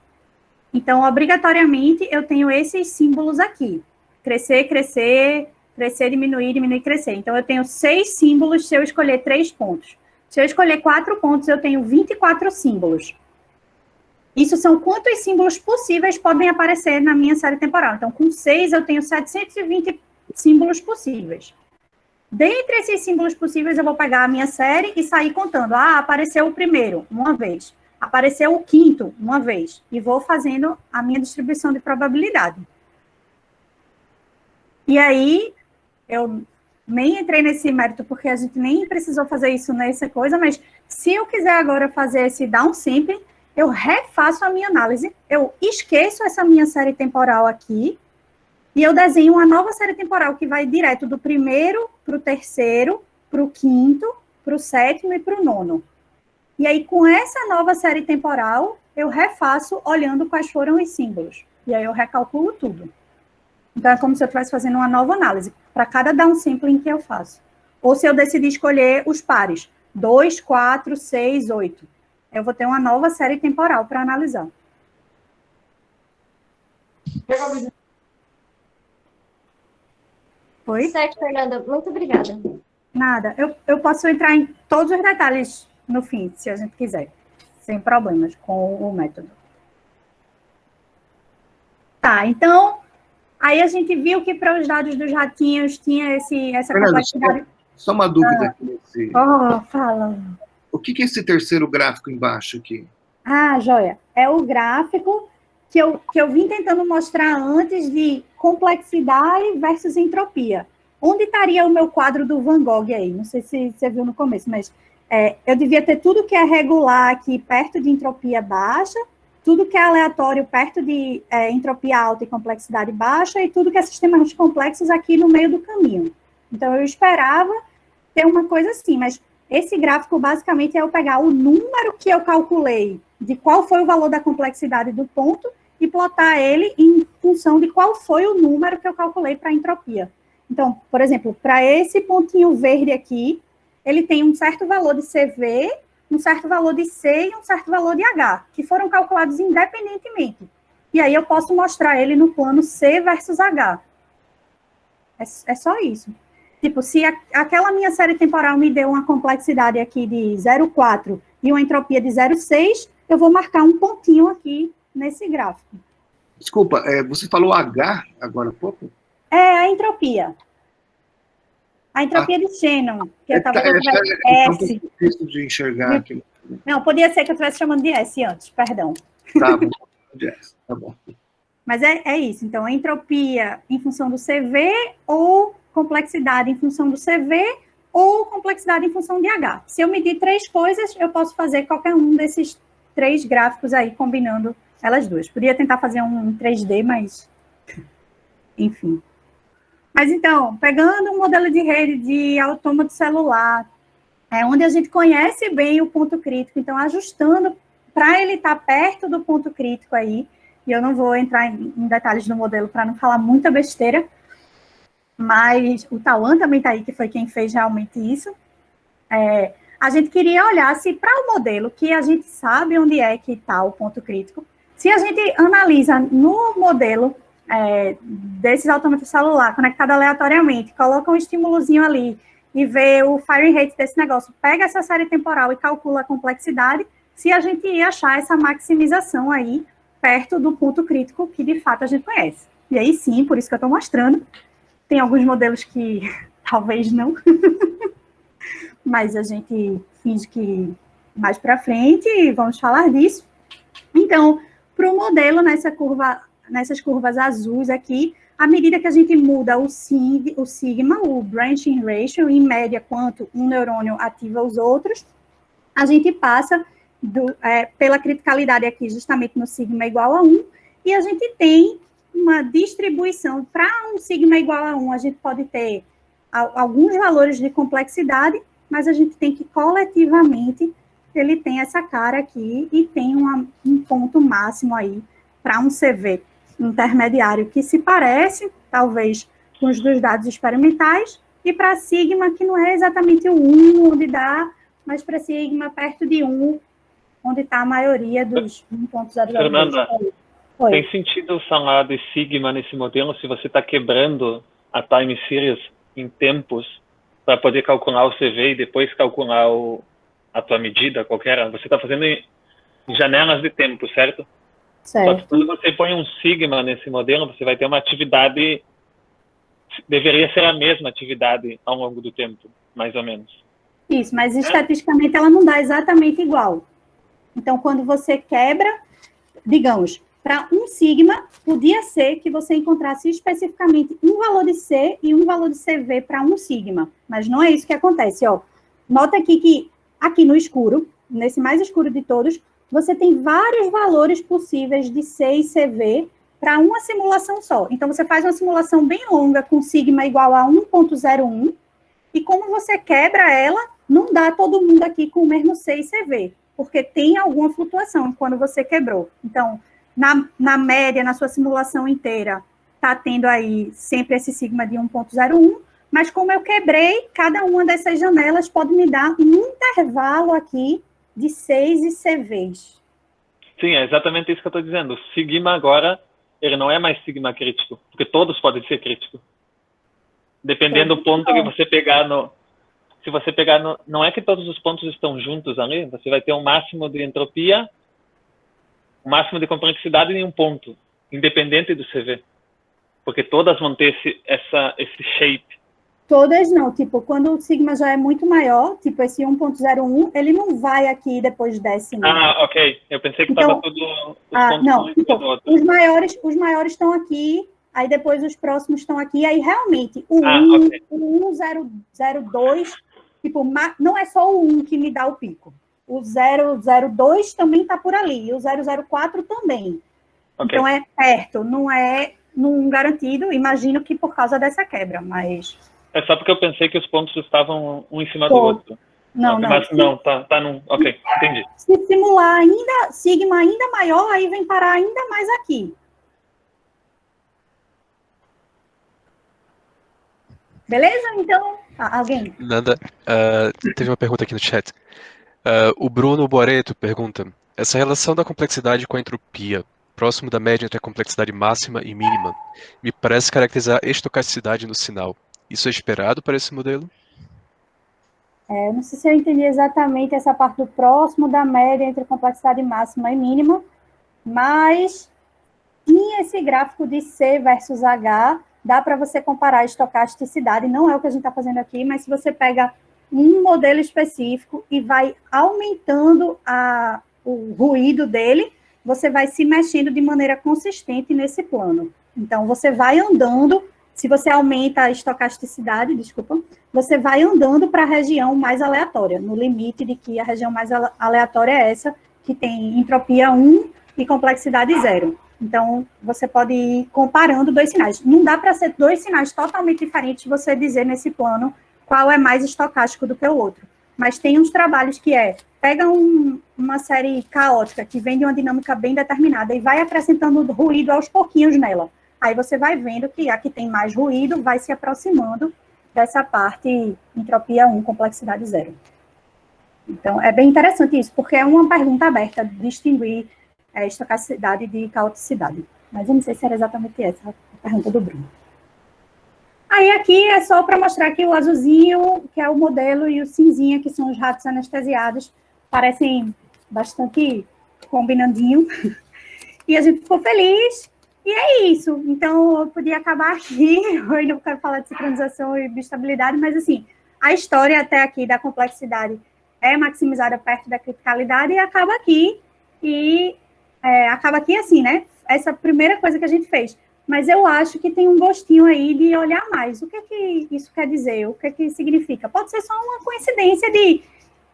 então, obrigatoriamente, eu tenho esses símbolos aqui. Crescer, crescer, crescer, diminuir, diminuir, crescer. Então, eu tenho 6 símbolos se eu escolher 3 pontos. Se eu escolher 4 pontos, eu tenho 24 símbolos. Isso são quantos símbolos possíveis podem aparecer na minha série temporal. Então, com 6, eu tenho 720 símbolos possíveis. Dentre esses símbolos possíveis, eu vou pegar a minha série e sair contando. Ah, apareceu o primeiro, uma vez. Apareceu o quinto, uma vez. E vou fazendo a minha distribuição de probabilidade. E aí, eu nem entrei nesse mérito, porque a gente nem precisou fazer isso nessa coisa, mas se eu quiser agora fazer esse downsampling, eu refaço a minha análise, eu esqueço essa minha série temporal aqui, e eu desenho uma nova série temporal que vai direto do primeiro para o terceiro, para o quinto, para o sétimo e para o nono. E aí, com essa nova série temporal, eu refaço olhando quais foram os símbolos. E aí eu recalculo tudo. Então, é como se eu estivesse fazendo uma nova análise para cada downsampling que eu faço. Ou se eu decidir escolher os pares, 2, 4, 6, 8. Eu vou ter uma nova série temporal para analisar. Foi? Certo, Fernanda. Muito obrigada. Nada. Eu posso entrar em todos os detalhes no fim, se a gente quiser. Sem problemas com o método. Tá, então, aí a gente viu que para os dados dos ratinhos tinha essa Fernanda, complexidade. só uma dúvida aqui. Fala. O que é esse terceiro gráfico embaixo aqui? Ah, joia. É o gráfico que eu vim tentando mostrar antes de complexidade versus entropia. Onde estaria o meu quadro do Van Gogh aí? Não sei se você viu no começo, mas eu devia ter tudo que é regular aqui perto de entropia baixa, tudo que é aleatório perto de entropia alta e complexidade baixa, e tudo que é sistemas complexos aqui no meio do caminho. Então, eu esperava ter uma coisa assim, mas esse gráfico, basicamente, é eu pegar o número que eu calculei de qual foi o valor da complexidade do ponto e plotar ele em função de qual foi o número que eu calculei para a entropia. Então, por exemplo, para esse pontinho verde aqui, ele tem um certo valor de CV, um certo valor de C e um certo valor de H, que foram calculados independentemente. E aí eu posso mostrar ele no plano C versus H. É só isso. Tipo, se aquela minha série temporal me deu uma complexidade aqui de 0,4 e uma entropia de 0,6, eu vou marcar um pontinho aqui nesse gráfico. Desculpa, você falou H agora há pouco? É a entropia. A entropia de Shannon, que talvez eu tivesse Então, S. difícil de enxergar aqui. Não, podia ser que eu estivesse chamando de S antes, perdão. Tá bom, tá bom. Mas é isso. Então, a entropia em função do CV ou complexidade em função do CV ou complexidade em função de H. Se eu medir 3 coisas, eu posso fazer qualquer um desses 3 gráficos aí, combinando elas duas. Podia tentar fazer um 3D, mas... Enfim. Mas, então, pegando um modelo de rede de autômato celular, onde a gente conhece bem o ponto crítico, então, ajustando para ele estar perto do ponto crítico aí, e eu não vou entrar em detalhes do modelo para não falar muita besteira, mas o Tawan também está aí, que foi quem fez realmente isso. A gente queria olhar se para o modelo, que a gente sabe onde é que está o ponto crítico, se a gente analisa no modelo desses autômatos celular, conectado aleatoriamente, coloca um estímulozinho ali e vê o firing rate desse negócio, pega essa série temporal e calcula a complexidade, se a gente ia achar essa maximização aí perto do ponto crítico que, de fato, a gente conhece. E aí, sim, por isso que eu estou mostrando. Tem alguns modelos que talvez não, mas a gente finge que mais para frente vamos falar disso. Então, para o modelo, nessas curvas azuis aqui, à medida que a gente muda o sigma, o branching ratio, em média, quanto um neurônio ativa os outros, a gente passa pela criticalidade aqui, justamente no sigma igual a 1, e a gente tem uma distribuição. Para um sigma igual a 1, a gente pode ter alguns valores de complexidade, mas a gente tem que, coletivamente, ele tem essa cara aqui e tem um ponto máximo aí para um CV intermediário que se parece, talvez, com os dos dados experimentais, e para sigma, que não é exatamente o 1 onde dá, mas para sigma perto de 1, onde está a maioria dos 1.002. Fernanda, tem sentido falar de sigma nesse modelo se você está quebrando a time series em tempos para poder calcular o CV e depois calcular a tua medida qualquer? Você está fazendo em janelas de tempo, certo? Certo. Só que quando você põe um sigma nesse modelo, você vai ter uma atividade, deveria ser a mesma atividade ao longo do tempo, mais ou menos. Isso, mas estatisticamente ela não dá exatamente igual. Então, quando você quebra, digamos, para um sigma, podia ser que você encontrasse especificamente um valor de C e um valor de CV para um sigma, mas não é isso que acontece, ó. Nota aqui que, aqui no escuro, nesse mais escuro de todos, você tem vários valores possíveis de C e CV para uma simulação só. Então, você faz uma simulação bem longa com sigma igual a 1.01, e como você quebra ela, não dá todo mundo aqui com o mesmo C e CV, porque tem alguma flutuação quando você quebrou. Então, na média, na sua simulação inteira, está tendo aí sempre esse sigma de 1.01, mas como eu quebrei, cada uma dessas janelas pode me dar um intervalo aqui de 6 e CVs. Sim, é exatamente isso que eu estou dizendo. O sigma agora, ele não é mais sigma crítico, porque todos podem ser críticos. Dependendo do ponto que você pegar se você pegar não é que todos os pontos estão juntos ali, você vai ter um máximo de entropia, um máximo de complexidade em um ponto, independente do CV. Porque todas vão ter esse shape. Todas não, tipo, quando o sigma já é muito maior, tipo esse 1.01, ele não vai aqui e depois desce. Né? Ah, ok. Eu pensei que estava tudo... Não, tipo, os maiores estão aqui, aí depois os próximos estão aqui, aí realmente o 1002, tipo, não é só o 1 que me dá o pico. O 002 também está por ali, e o 004 também. Okay. Então é perto, não é num garantido, imagino que por causa dessa quebra, mas... É só porque eu pensei que os pontos estavam um em cima do outro. Não. Mas não, tá num... Ok, entendi. Se simular ainda, sigma ainda maior, aí vem parar ainda mais aqui. Beleza? Então, alguém? Nanda, teve uma pergunta aqui no chat. O Bruno Boreto pergunta, essa relação da complexidade com a entropia, próximo da média entre a complexidade máxima e mínima, me parece caracterizar estocasticidade no sinal. Isso é esperado para esse modelo? Eu não sei se eu entendi exatamente essa parte do próximo da média entre a complexidade máxima e mínima, mas tinha esse gráfico de C versus H, dá para você comparar a estocasticidade, não é o que a gente está fazendo aqui, mas se você pega um modelo específico e vai aumentando o ruído dele, você vai se mexendo de maneira consistente nesse plano. Então, você vai andando, se você aumenta a estocasticidade, você vai andando para a região mais aleatória, no limite de que a região mais aleatória é essa, que tem entropia 1 e complexidade 0. Então, você pode ir comparando dois sinais. Não dá para ser dois sinais totalmente diferentes você dizer nesse plano qual é mais estocástico do que o outro. Mas tem uns trabalhos que pega uma série caótica que vem de uma dinâmica bem determinada e vai acrescentando ruído aos pouquinhos nela. Aí você vai vendo que a que tem mais ruído vai se aproximando dessa parte entropia 1, complexidade 0. Então, é bem interessante isso, porque é uma pergunta aberta, distinguir estocasticidade de caoticidade. Mas eu não sei se era exatamente essa a pergunta do Bruno. Aí aqui é só para mostrar que o azulzinho, que é o modelo, e o cinzinha, que são os ratos anestesiados, parecem bastante combinandinho. E a gente ficou feliz, e é isso. Então, eu podia acabar aqui, eu não quero falar de sincronização e bistabilidade, mas assim, a história até aqui da complexidade é maximizada perto da criticalidade e acaba aqui, assim, né? Essa primeira coisa que a gente fez. Mas eu acho que tem um gostinho aí de olhar mais. O que isso quer dizer? O que significa? Pode ser só uma coincidência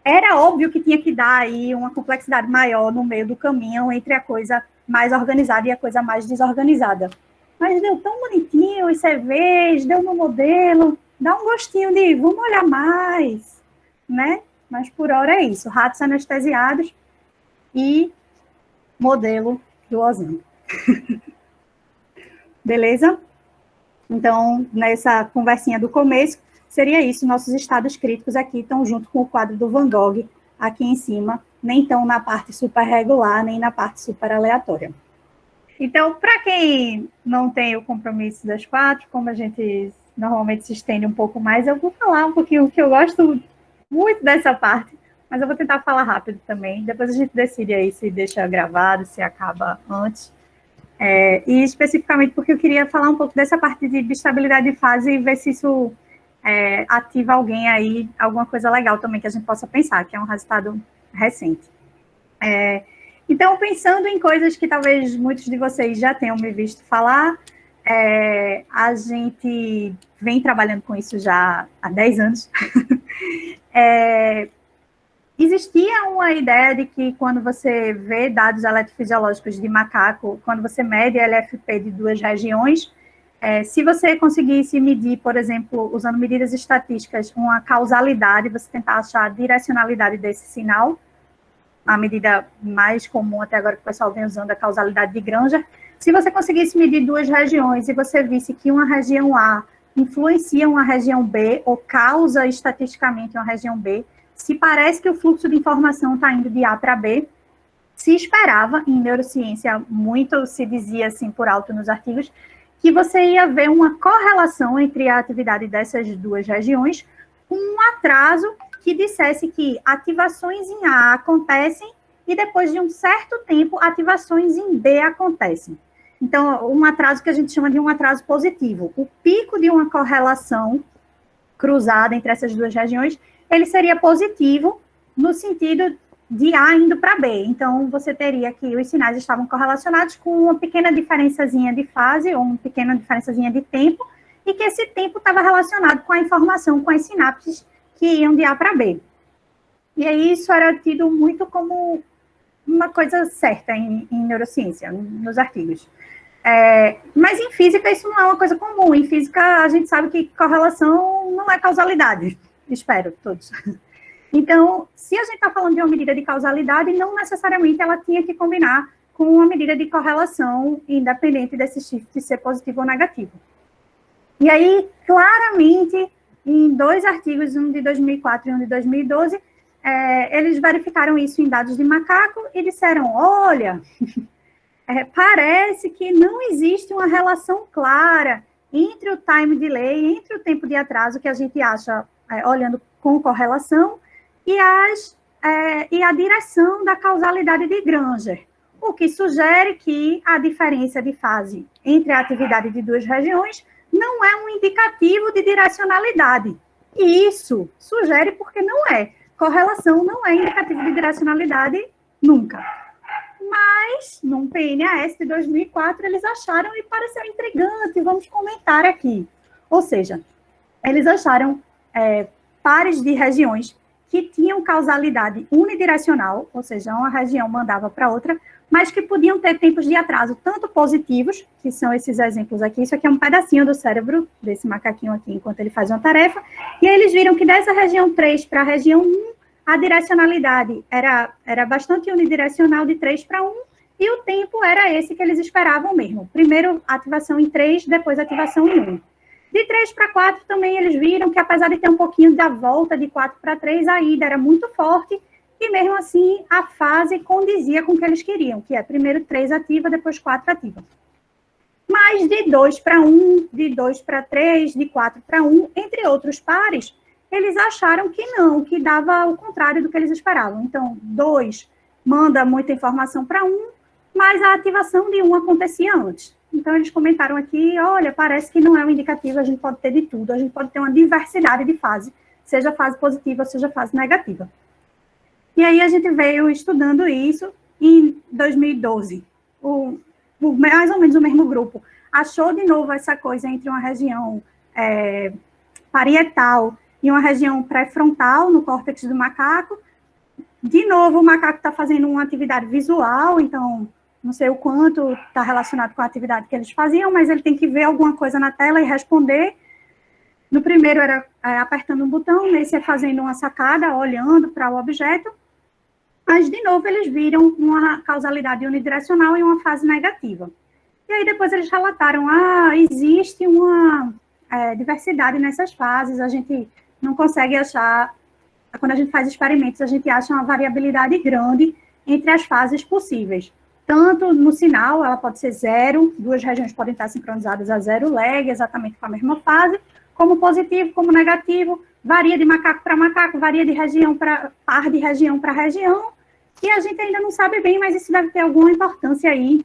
era óbvio que tinha que dar aí uma complexidade maior no meio do caminho entre a coisa mais organizada e a coisa mais desorganizada. Mas deu tão bonitinho, os CVs, deu no modelo, dá um gostinho de vamos olhar mais, né? Mas por hora é isso, ratos anestesiados e modelo do Ozan. Beleza? Então, nessa conversinha do começo, seria isso, nossos estados críticos aqui estão junto com o quadro do Van Gogh, aqui em cima, nem estão na parte super regular, nem na parte super aleatória. Então, para quem não tem o compromisso das 4, como a gente normalmente se estende um pouco mais, eu vou falar um pouquinho, que eu gosto muito dessa parte, mas eu vou tentar falar rápido também, depois a gente decide aí se deixa gravado, se acaba antes. E especificamente porque eu queria falar um pouco dessa parte de bistabilidade de fase e ver se isso ativa alguém aí, alguma coisa legal também que a gente possa pensar, que é um resultado recente. Então, pensando em coisas que talvez muitos de vocês já tenham me visto falar, a gente vem trabalhando com isso já há 10 anos. Existia uma ideia de que quando você vê dados eletrofisiológicos de macaco, quando você mede a LFP de duas regiões, se você conseguisse medir, por exemplo, usando medidas estatísticas, uma causalidade, você tentar achar a direcionalidade desse sinal, a medida mais comum até agora que o pessoal vem usando, a causalidade de Granger, se você conseguisse medir duas regiões e você visse que uma região A influencia uma região B, ou causa estatisticamente uma região B, se parece que o fluxo de informação está indo de A para B, se esperava, em neurociência, muito se dizia assim por alto nos artigos, que você ia ver uma correlação entre a atividade dessas duas regiões, com um atraso que dissesse que ativações em A acontecem e depois de um certo tempo, ativações em B acontecem. Então, um atraso que a gente chama de um atraso positivo. O pico de uma correlação cruzada entre essas duas regiões, ele seria positivo no sentido de A indo para B. Então, você teria que os sinais estavam correlacionados com uma pequena diferençazinha de fase, ou uma pequena diferençazinha de tempo, e que esse tempo estava relacionado com a informação, com as sinapses que iam de A para B. E aí, isso era tido muito como uma coisa certa em neurociência, nos artigos. Mas em física, isso não é uma coisa comum. Em física, a gente sabe que correlação não é causalidade. Espero, todos. Então, se a gente está falando de uma medida de causalidade, não necessariamente ela tinha que combinar com uma medida de correlação, independente desse shift ser positivo ou negativo. E aí, claramente, em dois artigos, um de 2004 e um de 2012, eles verificaram isso em dados de macaco e disseram, olha, parece que não existe uma relação clara entre o time delay, entre o tempo de atraso que a gente acha olhando com correlação, e a direção da causalidade de Granger. o que sugere que a diferença de fase entre a atividade de duas regiões não é um indicativo de direcionalidade. E isso sugere porque não é. Correlação não é indicativo de direcionalidade nunca. Mas, num PNAS de 2004, eles acharam e pareceu intrigante, vamos comentar aqui. Ou seja, eles acharam pares de regiões que tinham causalidade unidirecional, ou seja, uma região mandava para outra, mas que podiam ter tempos de atraso tanto positivos, que são esses exemplos aqui, isso aqui é um pedacinho do cérebro desse macaquinho aqui, enquanto ele faz uma tarefa, e aí eles viram que dessa região 3 para a região 1, a direcionalidade era bastante unidirecional de 3 para 1, e o tempo era esse que eles esperavam mesmo. Primeiro ativação em 3, depois ativação em 1. De 3 para 4 também eles viram que, apesar de ter um pouquinho da volta de 4 para 3, a ida era muito forte, e mesmo assim a fase condizia com o que eles queriam, que é primeiro 3 ativa, depois 4 ativa. Mas de 2 para 1, de 2 para 3, de 4 para 1, entre outros pares, eles acharam que não, que dava o contrário do que eles esperavam. Então, 2 manda muita informação para 1, mas a ativação de 1 acontecia antes. Então, eles comentaram aqui, olha, parece que não é um indicativo, a gente pode ter de tudo, a gente pode ter uma diversidade de fase, seja fase positiva, seja fase negativa. E aí, a gente veio estudando isso em 2012. Mais ou menos o mesmo grupo achou de novo essa coisa entre uma região parietal e uma região pré-frontal no córtex do macaco. De novo, o macaco está fazendo uma atividade visual, então não sei o quanto está relacionado com a atividade que eles faziam, mas ele tem que ver alguma coisa na tela e responder. No primeiro era apertando um botão, nesse é fazendo uma sacada, olhando para o objeto. Mas, de novo, eles viram uma causalidade unidirecional e uma fase negativa. E aí, depois, eles relataram, existe uma diversidade nessas fases, a gente não consegue achar, quando a gente faz experimentos, a gente acha uma variabilidade grande entre as fases possíveis. Tanto no sinal, ela pode ser 0, duas regiões podem estar sincronizadas a 0 lag, exatamente com a mesma fase, como positivo, como negativo, varia de macaco para macaco, varia de região para par de região para região, e a gente ainda não sabe bem, mas isso deve ter alguma importância aí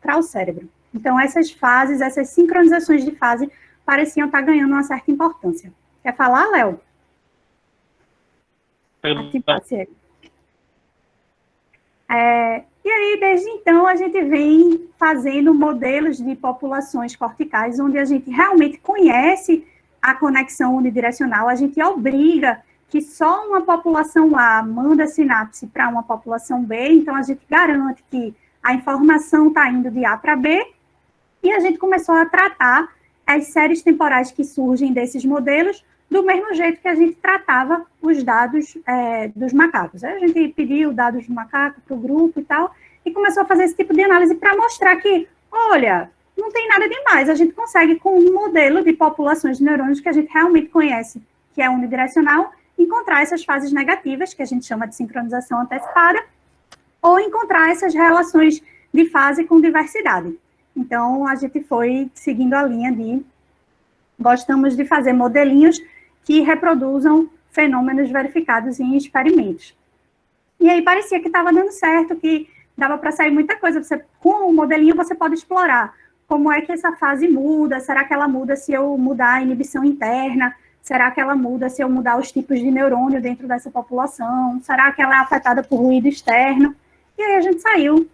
para o cérebro. Então, essas fases, essas sincronizações de fase pareciam estar ganhando uma certa importância. Quer falar, Léo? E aí, desde então, a gente vem fazendo modelos de populações corticais, onde a gente realmente conhece a conexão unidirecional, a gente obriga que só uma população A manda sinapse para uma população B, então a gente garante que a informação está indo de A para B, e a gente começou a tratar as séries temporais que surgem desses modelos do mesmo jeito que a gente tratava os dados dos macacos. A gente pediu dados do macaco para o grupo e tal, e começou a fazer esse tipo de análise para mostrar que, olha, não tem nada demais, a gente consegue, com um modelo de populações de neurônios que a gente realmente conhece, que é unidirecional, encontrar essas fases negativas, que a gente chama de sincronização antecipada, ou encontrar essas relações de fase com diversidade. Então, a gente foi seguindo a linha de gostamos de fazer modelinhos que reproduzam fenômenos verificados em experimentos. E aí parecia que estava dando certo, que dava para sair muita coisa. Com o modelinho você pode explorar como é que essa fase muda, será que ela muda se eu mudar a inibição interna, será que ela muda se eu mudar os tipos de neurônio dentro dessa população, será que ela é afetada por ruído externo? E aí a gente saiu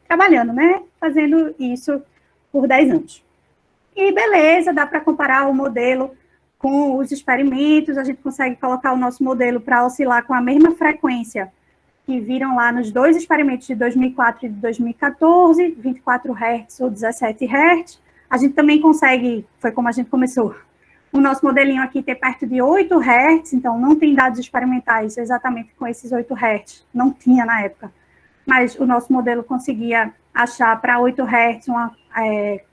trabalhando, né, fazendo isso por 10 anos. E beleza, dá para comparar o modelo com os experimentos, a gente consegue colocar o nosso modelo para oscilar com a mesma frequência que viram lá nos dois experimentos de 2004 e de 2014, 24 Hz ou 17 Hz. A gente também consegue, foi como a gente começou, o nosso modelinho aqui ter perto de 8 Hz, então não tem dados experimentais exatamente com esses 8 Hz, não tinha na época, mas o nosso modelo conseguia achar para 8 Hz uma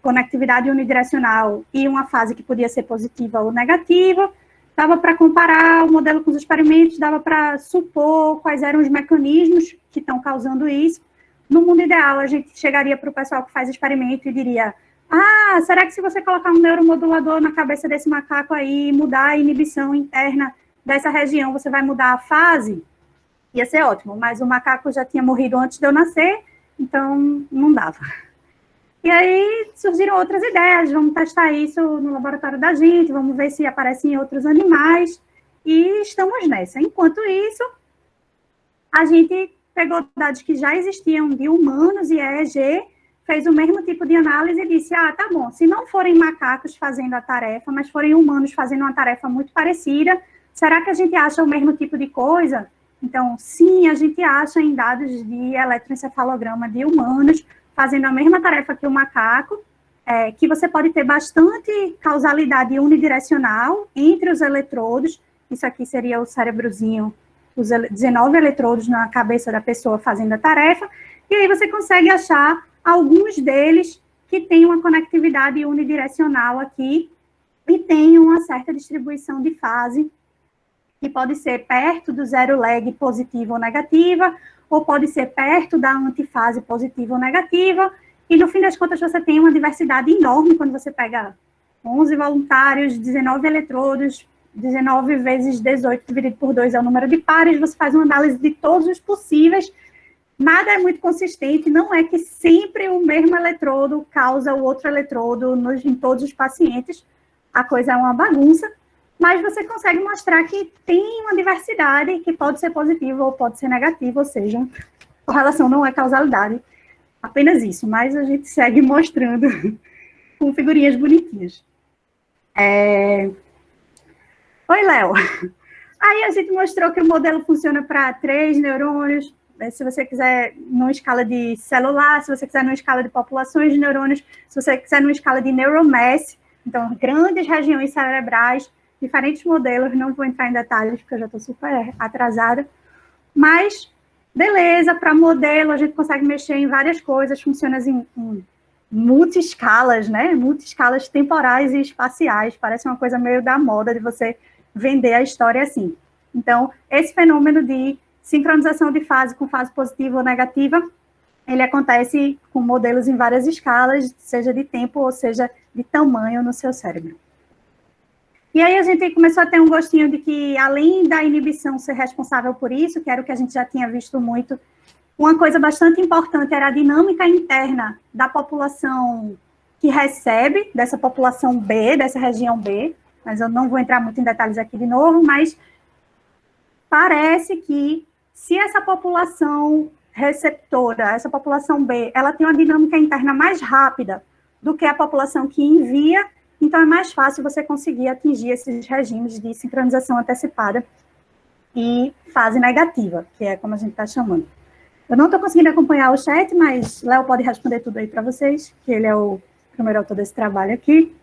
conectividade unidirecional e uma fase que podia ser positiva ou negativa. Dava para comparar o modelo com os experimentos, dava para supor quais eram os mecanismos que estão causando isso. No mundo ideal, a gente chegaria para o pessoal que faz experimento e diria, será que se você colocar um neuromodulador na cabeça desse macaco aí e mudar a inibição interna dessa região, você vai mudar a fase? ia ser ótimo, mas o macaco já tinha morrido antes de eu nascer, então não dava. E aí surgiram outras ideias, vamos testar isso no laboratório da gente, vamos ver se aparecem outros animais, e estamos nessa. Enquanto isso, a gente pegou dados que já existiam de humanos e EEG, fez o mesmo tipo de análise e disse, tá bom, se não forem macacos fazendo a tarefa, mas forem humanos fazendo uma tarefa muito parecida, será que a gente acha o mesmo tipo de coisa? Então, sim, a gente acha em dados de eletroencefalograma de humanos, fazendo a mesma tarefa que o macaco, que você pode ter bastante causalidade unidirecional entre os eletrodos, isso aqui seria o cérebrozinho, os 19 eletrodos na cabeça da pessoa fazendo a tarefa, e aí você consegue achar alguns deles que têm uma conectividade unidirecional aqui, e tem uma certa distribuição de fase, que pode ser perto do zero lag positiva ou negativa, ou pode ser perto da antifase positiva ou negativa, e no fim das contas você tem uma diversidade enorme quando você pega 11 voluntários, 19 eletrodos, 19 vezes 18 dividido por 2 é o número de pares, você faz uma análise de todos os possíveis, nada é muito consistente, não é que sempre o mesmo eletrodo causa o outro eletrodo em todos os pacientes, a coisa é uma bagunça, mas você consegue mostrar que tem uma diversidade que pode ser positiva ou pode ser negativa, ou seja, a relação não é causalidade, apenas isso, mas a gente segue mostrando com figurinhas bonitinhas. Oi, Léo. Aí a gente mostrou que o modelo funciona para 3 neurônios, se você quiser numa escala de celular, se você quiser numa escala de populações de neurônios, se você quiser numa escala de neuromass, então grandes regiões cerebrais, diferentes modelos, não vou entrar em detalhes, porque eu já estou super atrasada, mas, beleza, para modelo, a gente consegue mexer em várias coisas, funciona em multi-escalas, né, multi-escalas temporais e espaciais, parece uma coisa meio da moda de você vender a história assim. Então, esse fenômeno de sincronização de fase com fase positiva ou negativa, ele acontece com modelos em várias escalas, seja de tempo ou seja de tamanho no seu cérebro. E aí a gente começou a ter um gostinho de que, além da inibição ser responsável por isso, que era o que a gente já tinha visto muito, uma coisa bastante importante era a dinâmica interna da população que recebe, dessa população B, dessa região B, mas eu não vou entrar muito em detalhes aqui de novo, mas parece que se essa população receptora, essa população B, ela tem uma dinâmica interna mais rápida do que a população que envia, então é mais fácil você conseguir atingir esses regimes de sincronização antecipada e fase negativa, que é como a gente está chamando. Eu não estou conseguindo acompanhar o chat, mas Léo pode responder tudo aí para vocês, que ele é o primeiro autor desse trabalho aqui.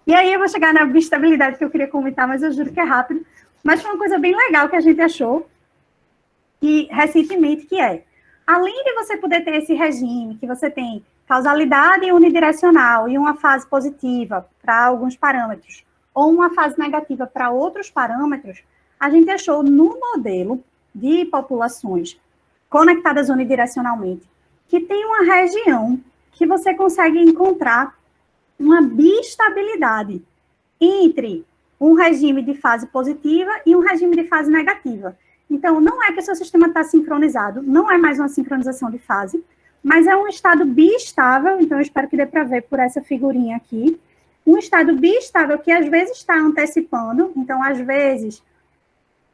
E aí eu vou chegar na bistabilidade que eu queria comentar, mas eu juro que é rápido. Mas foi uma coisa bem legal que a gente achou, e recentemente, que é, além de você poder ter esse regime, que você tem causalidade unidirecional e uma fase positiva para alguns parâmetros, ou uma fase negativa para outros parâmetros, a gente achou no modelo de populações conectadas unidirecionalmente, que tem uma região que você consegue encontrar uma bistabilidade entre um regime de fase positiva e um regime de fase negativa. Então, não é que o seu sistema está sincronizado, não é mais uma sincronização de fase, mas é um estado bistável, então eu espero que dê para ver por essa figurinha aqui, um estado bistável que às vezes está antecipando, então às vezes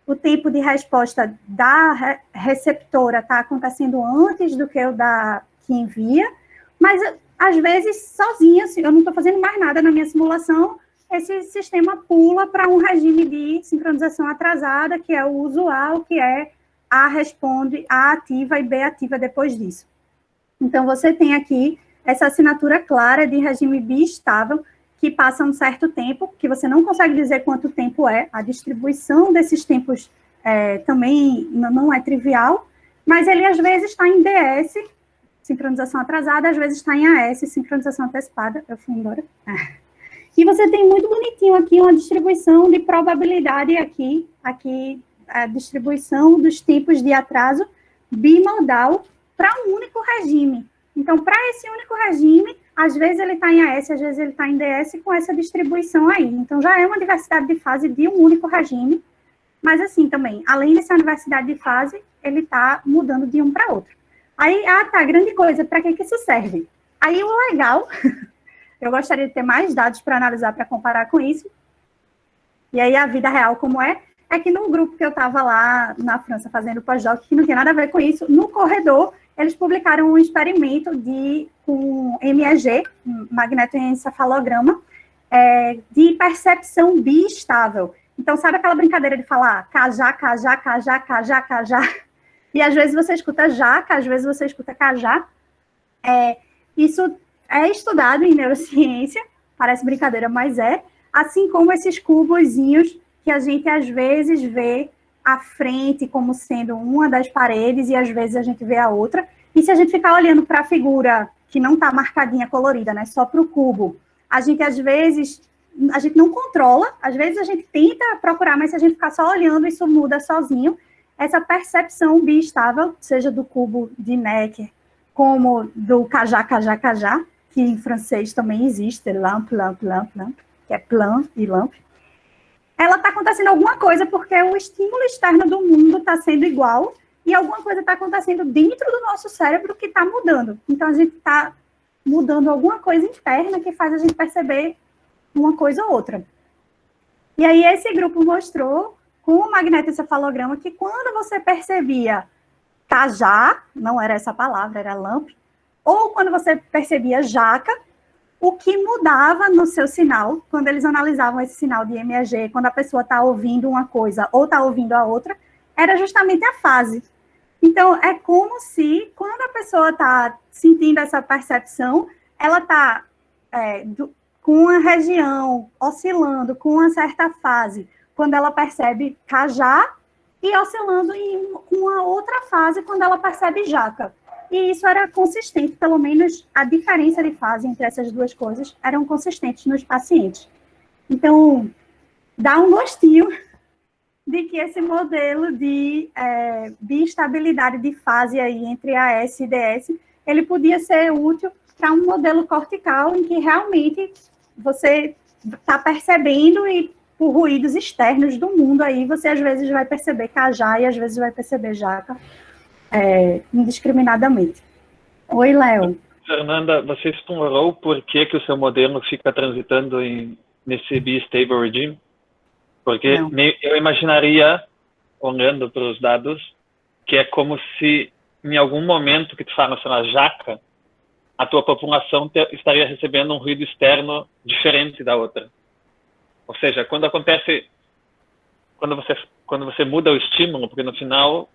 o tempo de resposta da receptora está acontecendo antes do que o da que envia, mas às vezes sozinha, eu não estou fazendo mais nada na minha simulação, esse sistema pula para um regime de sincronização atrasada, que é o usual, que é A responde, A ativa e B ativa depois disso. Então, você tem aqui essa assinatura clara de regime bistável, que passa um certo tempo, que você não consegue dizer quanto tempo é, a distribuição desses tempos também não é trivial, mas ele às vezes está em DS, sincronização atrasada, às vezes está em AS, sincronização antecipada, eu fui embora. E você tem muito bonitinho aqui uma distribuição de probabilidade aqui a distribuição dos tipos de atraso bimodal para um único regime. Então, para esse único regime, às vezes ele está em AS, às vezes ele está em DS com essa distribuição aí. Então, já é uma diversidade de fase de um único regime, Mas assim também, além dessa universidade de fase, ele está mudando de um para outro. Aí, tá, grande coisa, para que isso serve? Aí o legal, eu gostaria de ter mais dados para analisar, para comparar com isso. E aí a vida real como é que no grupo que eu estava lá na França fazendo pós-doc, que não tinha nada a ver com isso, no corredor, eles publicaram um experimento com MEG, magnetoencefalograma, de percepção biestável. Então, sabe aquela brincadeira de falar cajá, cajá, cajá, cajá, cajá? E às vezes você escuta jaca, às vezes você escuta cajá. Isso é estudado em neurociência, parece brincadeira, mas assim como esses cubozinhos que a gente às vezes vê à frente como sendo uma das paredes e às vezes a gente vê a outra. E se a gente ficar olhando para a figura que não está marcadinha, colorida, né, só para o cubo, a gente às vezes, a gente não controla, às vezes a gente tenta procurar, mas se a gente ficar só olhando, isso muda sozinho. Essa percepção biestável, seja do cubo de Necker, como do cajá, cajá, cajá, que em francês também existe, lamp, lamp, lamp, lamp, que é plan e lamp, ela está acontecendo alguma coisa porque o estímulo externo do mundo está sendo igual e alguma coisa está acontecendo dentro do nosso cérebro que está mudando. Então, a gente está mudando alguma coisa interna que faz a gente perceber uma coisa ou outra. E aí, esse grupo mostrou, com o magnetoencefalograma, que quando você percebia cajá, não era essa palavra, era lamp, ou quando você percebia jaca, o que mudava no seu sinal, quando eles analisavam esse sinal de MEG, quando a pessoa está ouvindo uma coisa ou está ouvindo a outra, era justamente a fase. Então, é como se, quando a pessoa está sentindo essa percepção, ela está com uma região oscilando com uma certa fase, quando ela percebe cajá, e oscilando com uma outra fase, quando ela percebe jaca. E isso era consistente, pelo menos a diferença de fase entre essas duas coisas eram consistentes nos pacientes. Então, dá um gostinho de que esse modelo de biestabilidade de fase aí entre AS e DS, ele podia ser útil para um modelo cortical em que realmente você está percebendo e por ruídos externos do mundo aí, você às vezes vai perceber cajá e às vezes vai perceber jaca. Indiscriminadamente. Oi, Léo. Fernanda, você explorou por que o seu modelo fica transitando nesse B-stable regime? Porque eu imaginaria, olhando para os dados, que é como se em algum momento que tu fala, sei lá, jaca, a tua população estaria recebendo um ruído externo diferente da outra. Ou seja, quando você muda o estímulo, porque no final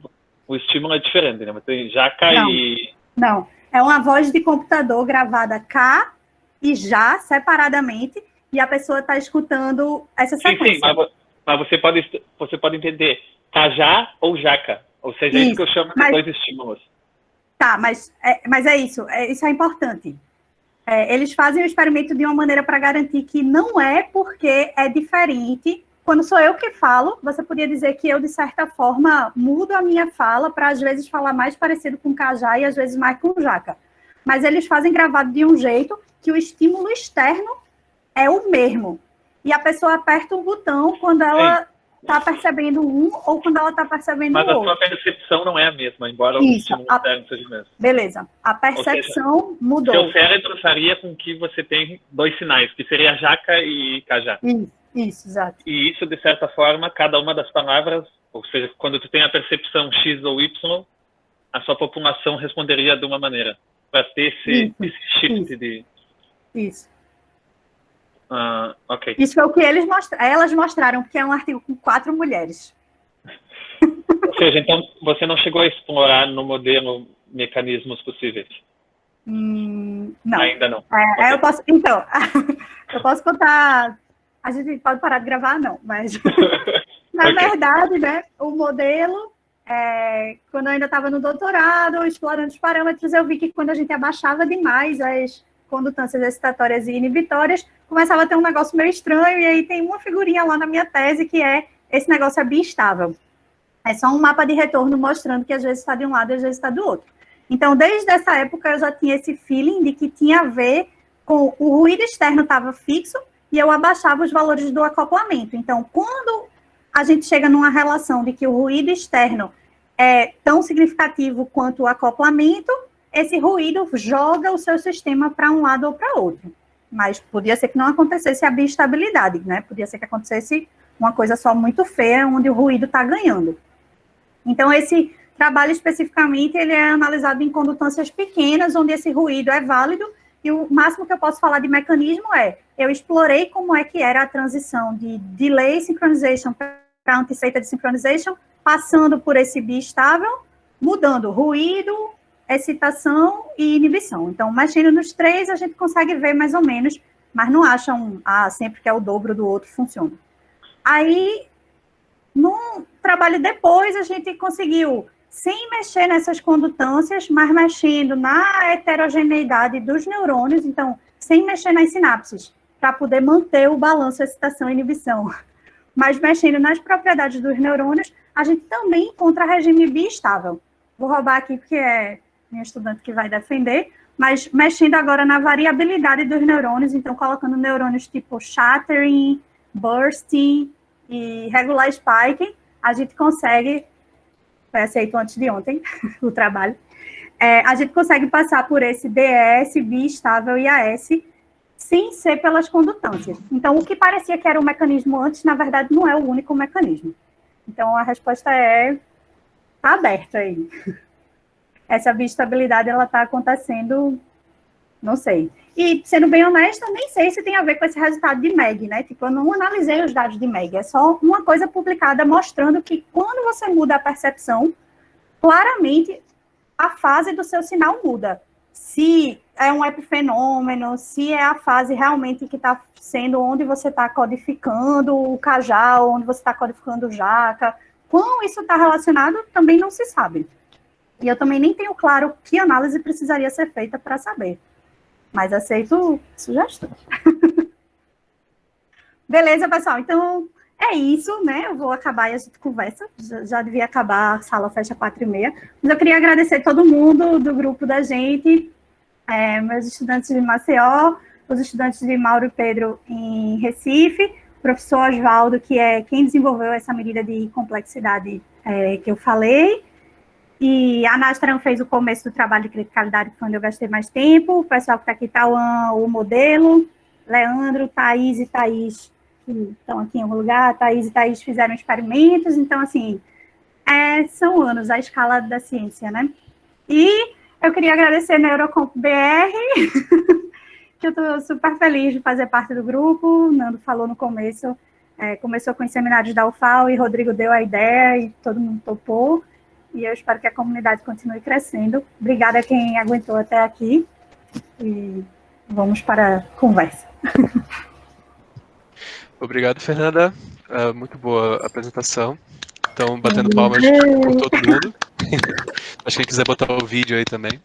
o estímulo é diferente, né? Você tem jaca e... Não, é uma voz de computador gravada cá e já, separadamente, e a pessoa está escutando essa sequência. Sim, mas você pode entender cajá ou jaca, ou seja, isso que eu chamo de dois estímulos. Tá, mas é isso, isso é importante. Eles fazem o experimento de uma maneira para garantir que não é porque é diferente. Quando sou eu que falo, você podia dizer que eu, de certa forma, mudo a minha fala para, às vezes, falar mais parecido com cajá e, às vezes, mais com jaca. Mas eles fazem gravado de um jeito que o estímulo externo é o mesmo. E a pessoa aperta um botão quando ela está percebendo um ou quando ela está percebendo o outro. Mas a sua percepção não é a mesma, embora o estímulo externo seja o mesmo. Beleza. A percepção mudou. Seu cérebro faria com que você tenha dois sinais, que seria jaca e cajá. Isso, exato. E isso, de certa forma, cada uma das palavras, ou seja, quando tu tem a percepção X ou Y, a sua população responderia de uma maneira, para ter esse shift de... Isso. Ok. Isso foi o que elas mostraram, porque é um artigo com 4 mulheres. Ou seja, então, você não chegou a explorar no modelo mecanismos possíveis? Não. Ainda não. Okay. Eu posso contar... A gente pode parar de gravar, não, mas na verdade, né, o modelo, quando eu ainda estava no doutorado, explorando os parâmetros, eu vi que quando a gente abaixava demais as condutâncias excitatórias e inibitórias, começava a ter um negócio meio estranho, e aí tem uma figurinha lá na minha tese que esse negócio é biestável. É só um mapa de retorno mostrando que às vezes está de um lado e às vezes está do outro. Então, desde essa época, eu já tinha esse feeling de que tinha a ver com o ruído externo estava fixo, e eu abaixava os valores do acoplamento. Então, quando a gente chega numa relação de que o ruído externo é tão significativo quanto o acoplamento, esse ruído joga o seu sistema para um lado ou para outro. Mas podia ser que não acontecesse a biestabilidade, né? Podia ser que acontecesse uma coisa só muito feia, onde o ruído está ganhando. Então, esse trabalho especificamente, ele é analisado em condutâncias pequenas, onde esse ruído é válido, e o máximo que eu posso falar de mecanismo é, eu explorei como é que era a transição de delay synchronization para anti-stated synchronization, passando por esse biestável, mudando ruído, excitação e inibição. Então, mexendo nos três, a gente consegue ver mais ou menos, mas não acha sempre que é o dobro do outro funciona. Aí, no trabalho depois, a gente conseguiu, sem mexer nessas condutâncias, mas mexendo na heterogeneidade dos neurônios, então, sem mexer nas sinapses, para poder manter o balanço excitação e inibição. Mas mexendo nas propriedades dos neurônios, a gente também encontra regime biestável. Vou roubar aqui, porque é minha estudante que vai defender, mas mexendo agora na variabilidade dos neurônios, então colocando neurônios tipo shattering, bursting e regular spiking, a gente consegue, foi aceito antes de ontem o trabalho, a gente consegue passar por esse DS, biestável e AS, sem ser pelas condutâncias. Então, o que parecia que era um mecanismo antes, na verdade, não é o único mecanismo. Então, a resposta está aberta aí. Essa biestabilidade, ela está acontecendo, não sei. E, sendo bem honesta, nem sei se tem a ver com esse resultado de MEG, né? Tipo, eu não analisei os dados de MEG, é só uma coisa publicada mostrando que quando você muda a percepção, claramente a fase do seu sinal muda. Se é um epifenômeno, se é a fase realmente que está sendo onde você está codificando o cajal, onde você está codificando o jaca, como isso está relacionado, também não se sabe. E eu também nem tenho claro que análise precisaria ser feita para saber. Mas aceito sugestões. Beleza, pessoal? Então, é isso, né? Eu vou acabar e a gente conversa. Já devia acabar, a sala fecha 4h30. Mas eu queria agradecer todo mundo do grupo da gente, meus estudantes de Maceió, os estudantes de Mauro e Pedro em Recife, o professor Oswaldo, que é quem desenvolveu essa medida de complexidade que eu falei, e a Nastran fez o começo do trabalho de criticalidade, quando eu gastei mais tempo, o pessoal que está aqui, Tauan, o modelo, Leandro, Thaís e Thaís, que estão aqui em algum lugar, Thaís e Thaís fizeram experimentos, então, assim, são anos, a escala da ciência, né? E eu queria agradecer a Neurocomp BR, que eu estou super feliz de fazer parte do grupo, o Nando falou no começo, começou com os seminários da UFAL, e Rodrigo deu a ideia, e todo mundo topou, e eu espero que a comunidade continue crescendo. Obrigada a quem aguentou até aqui, e vamos para a conversa. Obrigado, Fernanda. Muito boa apresentação. Então, batendo palmas por todo mundo. Acho que quem quiser botar o vídeo aí também.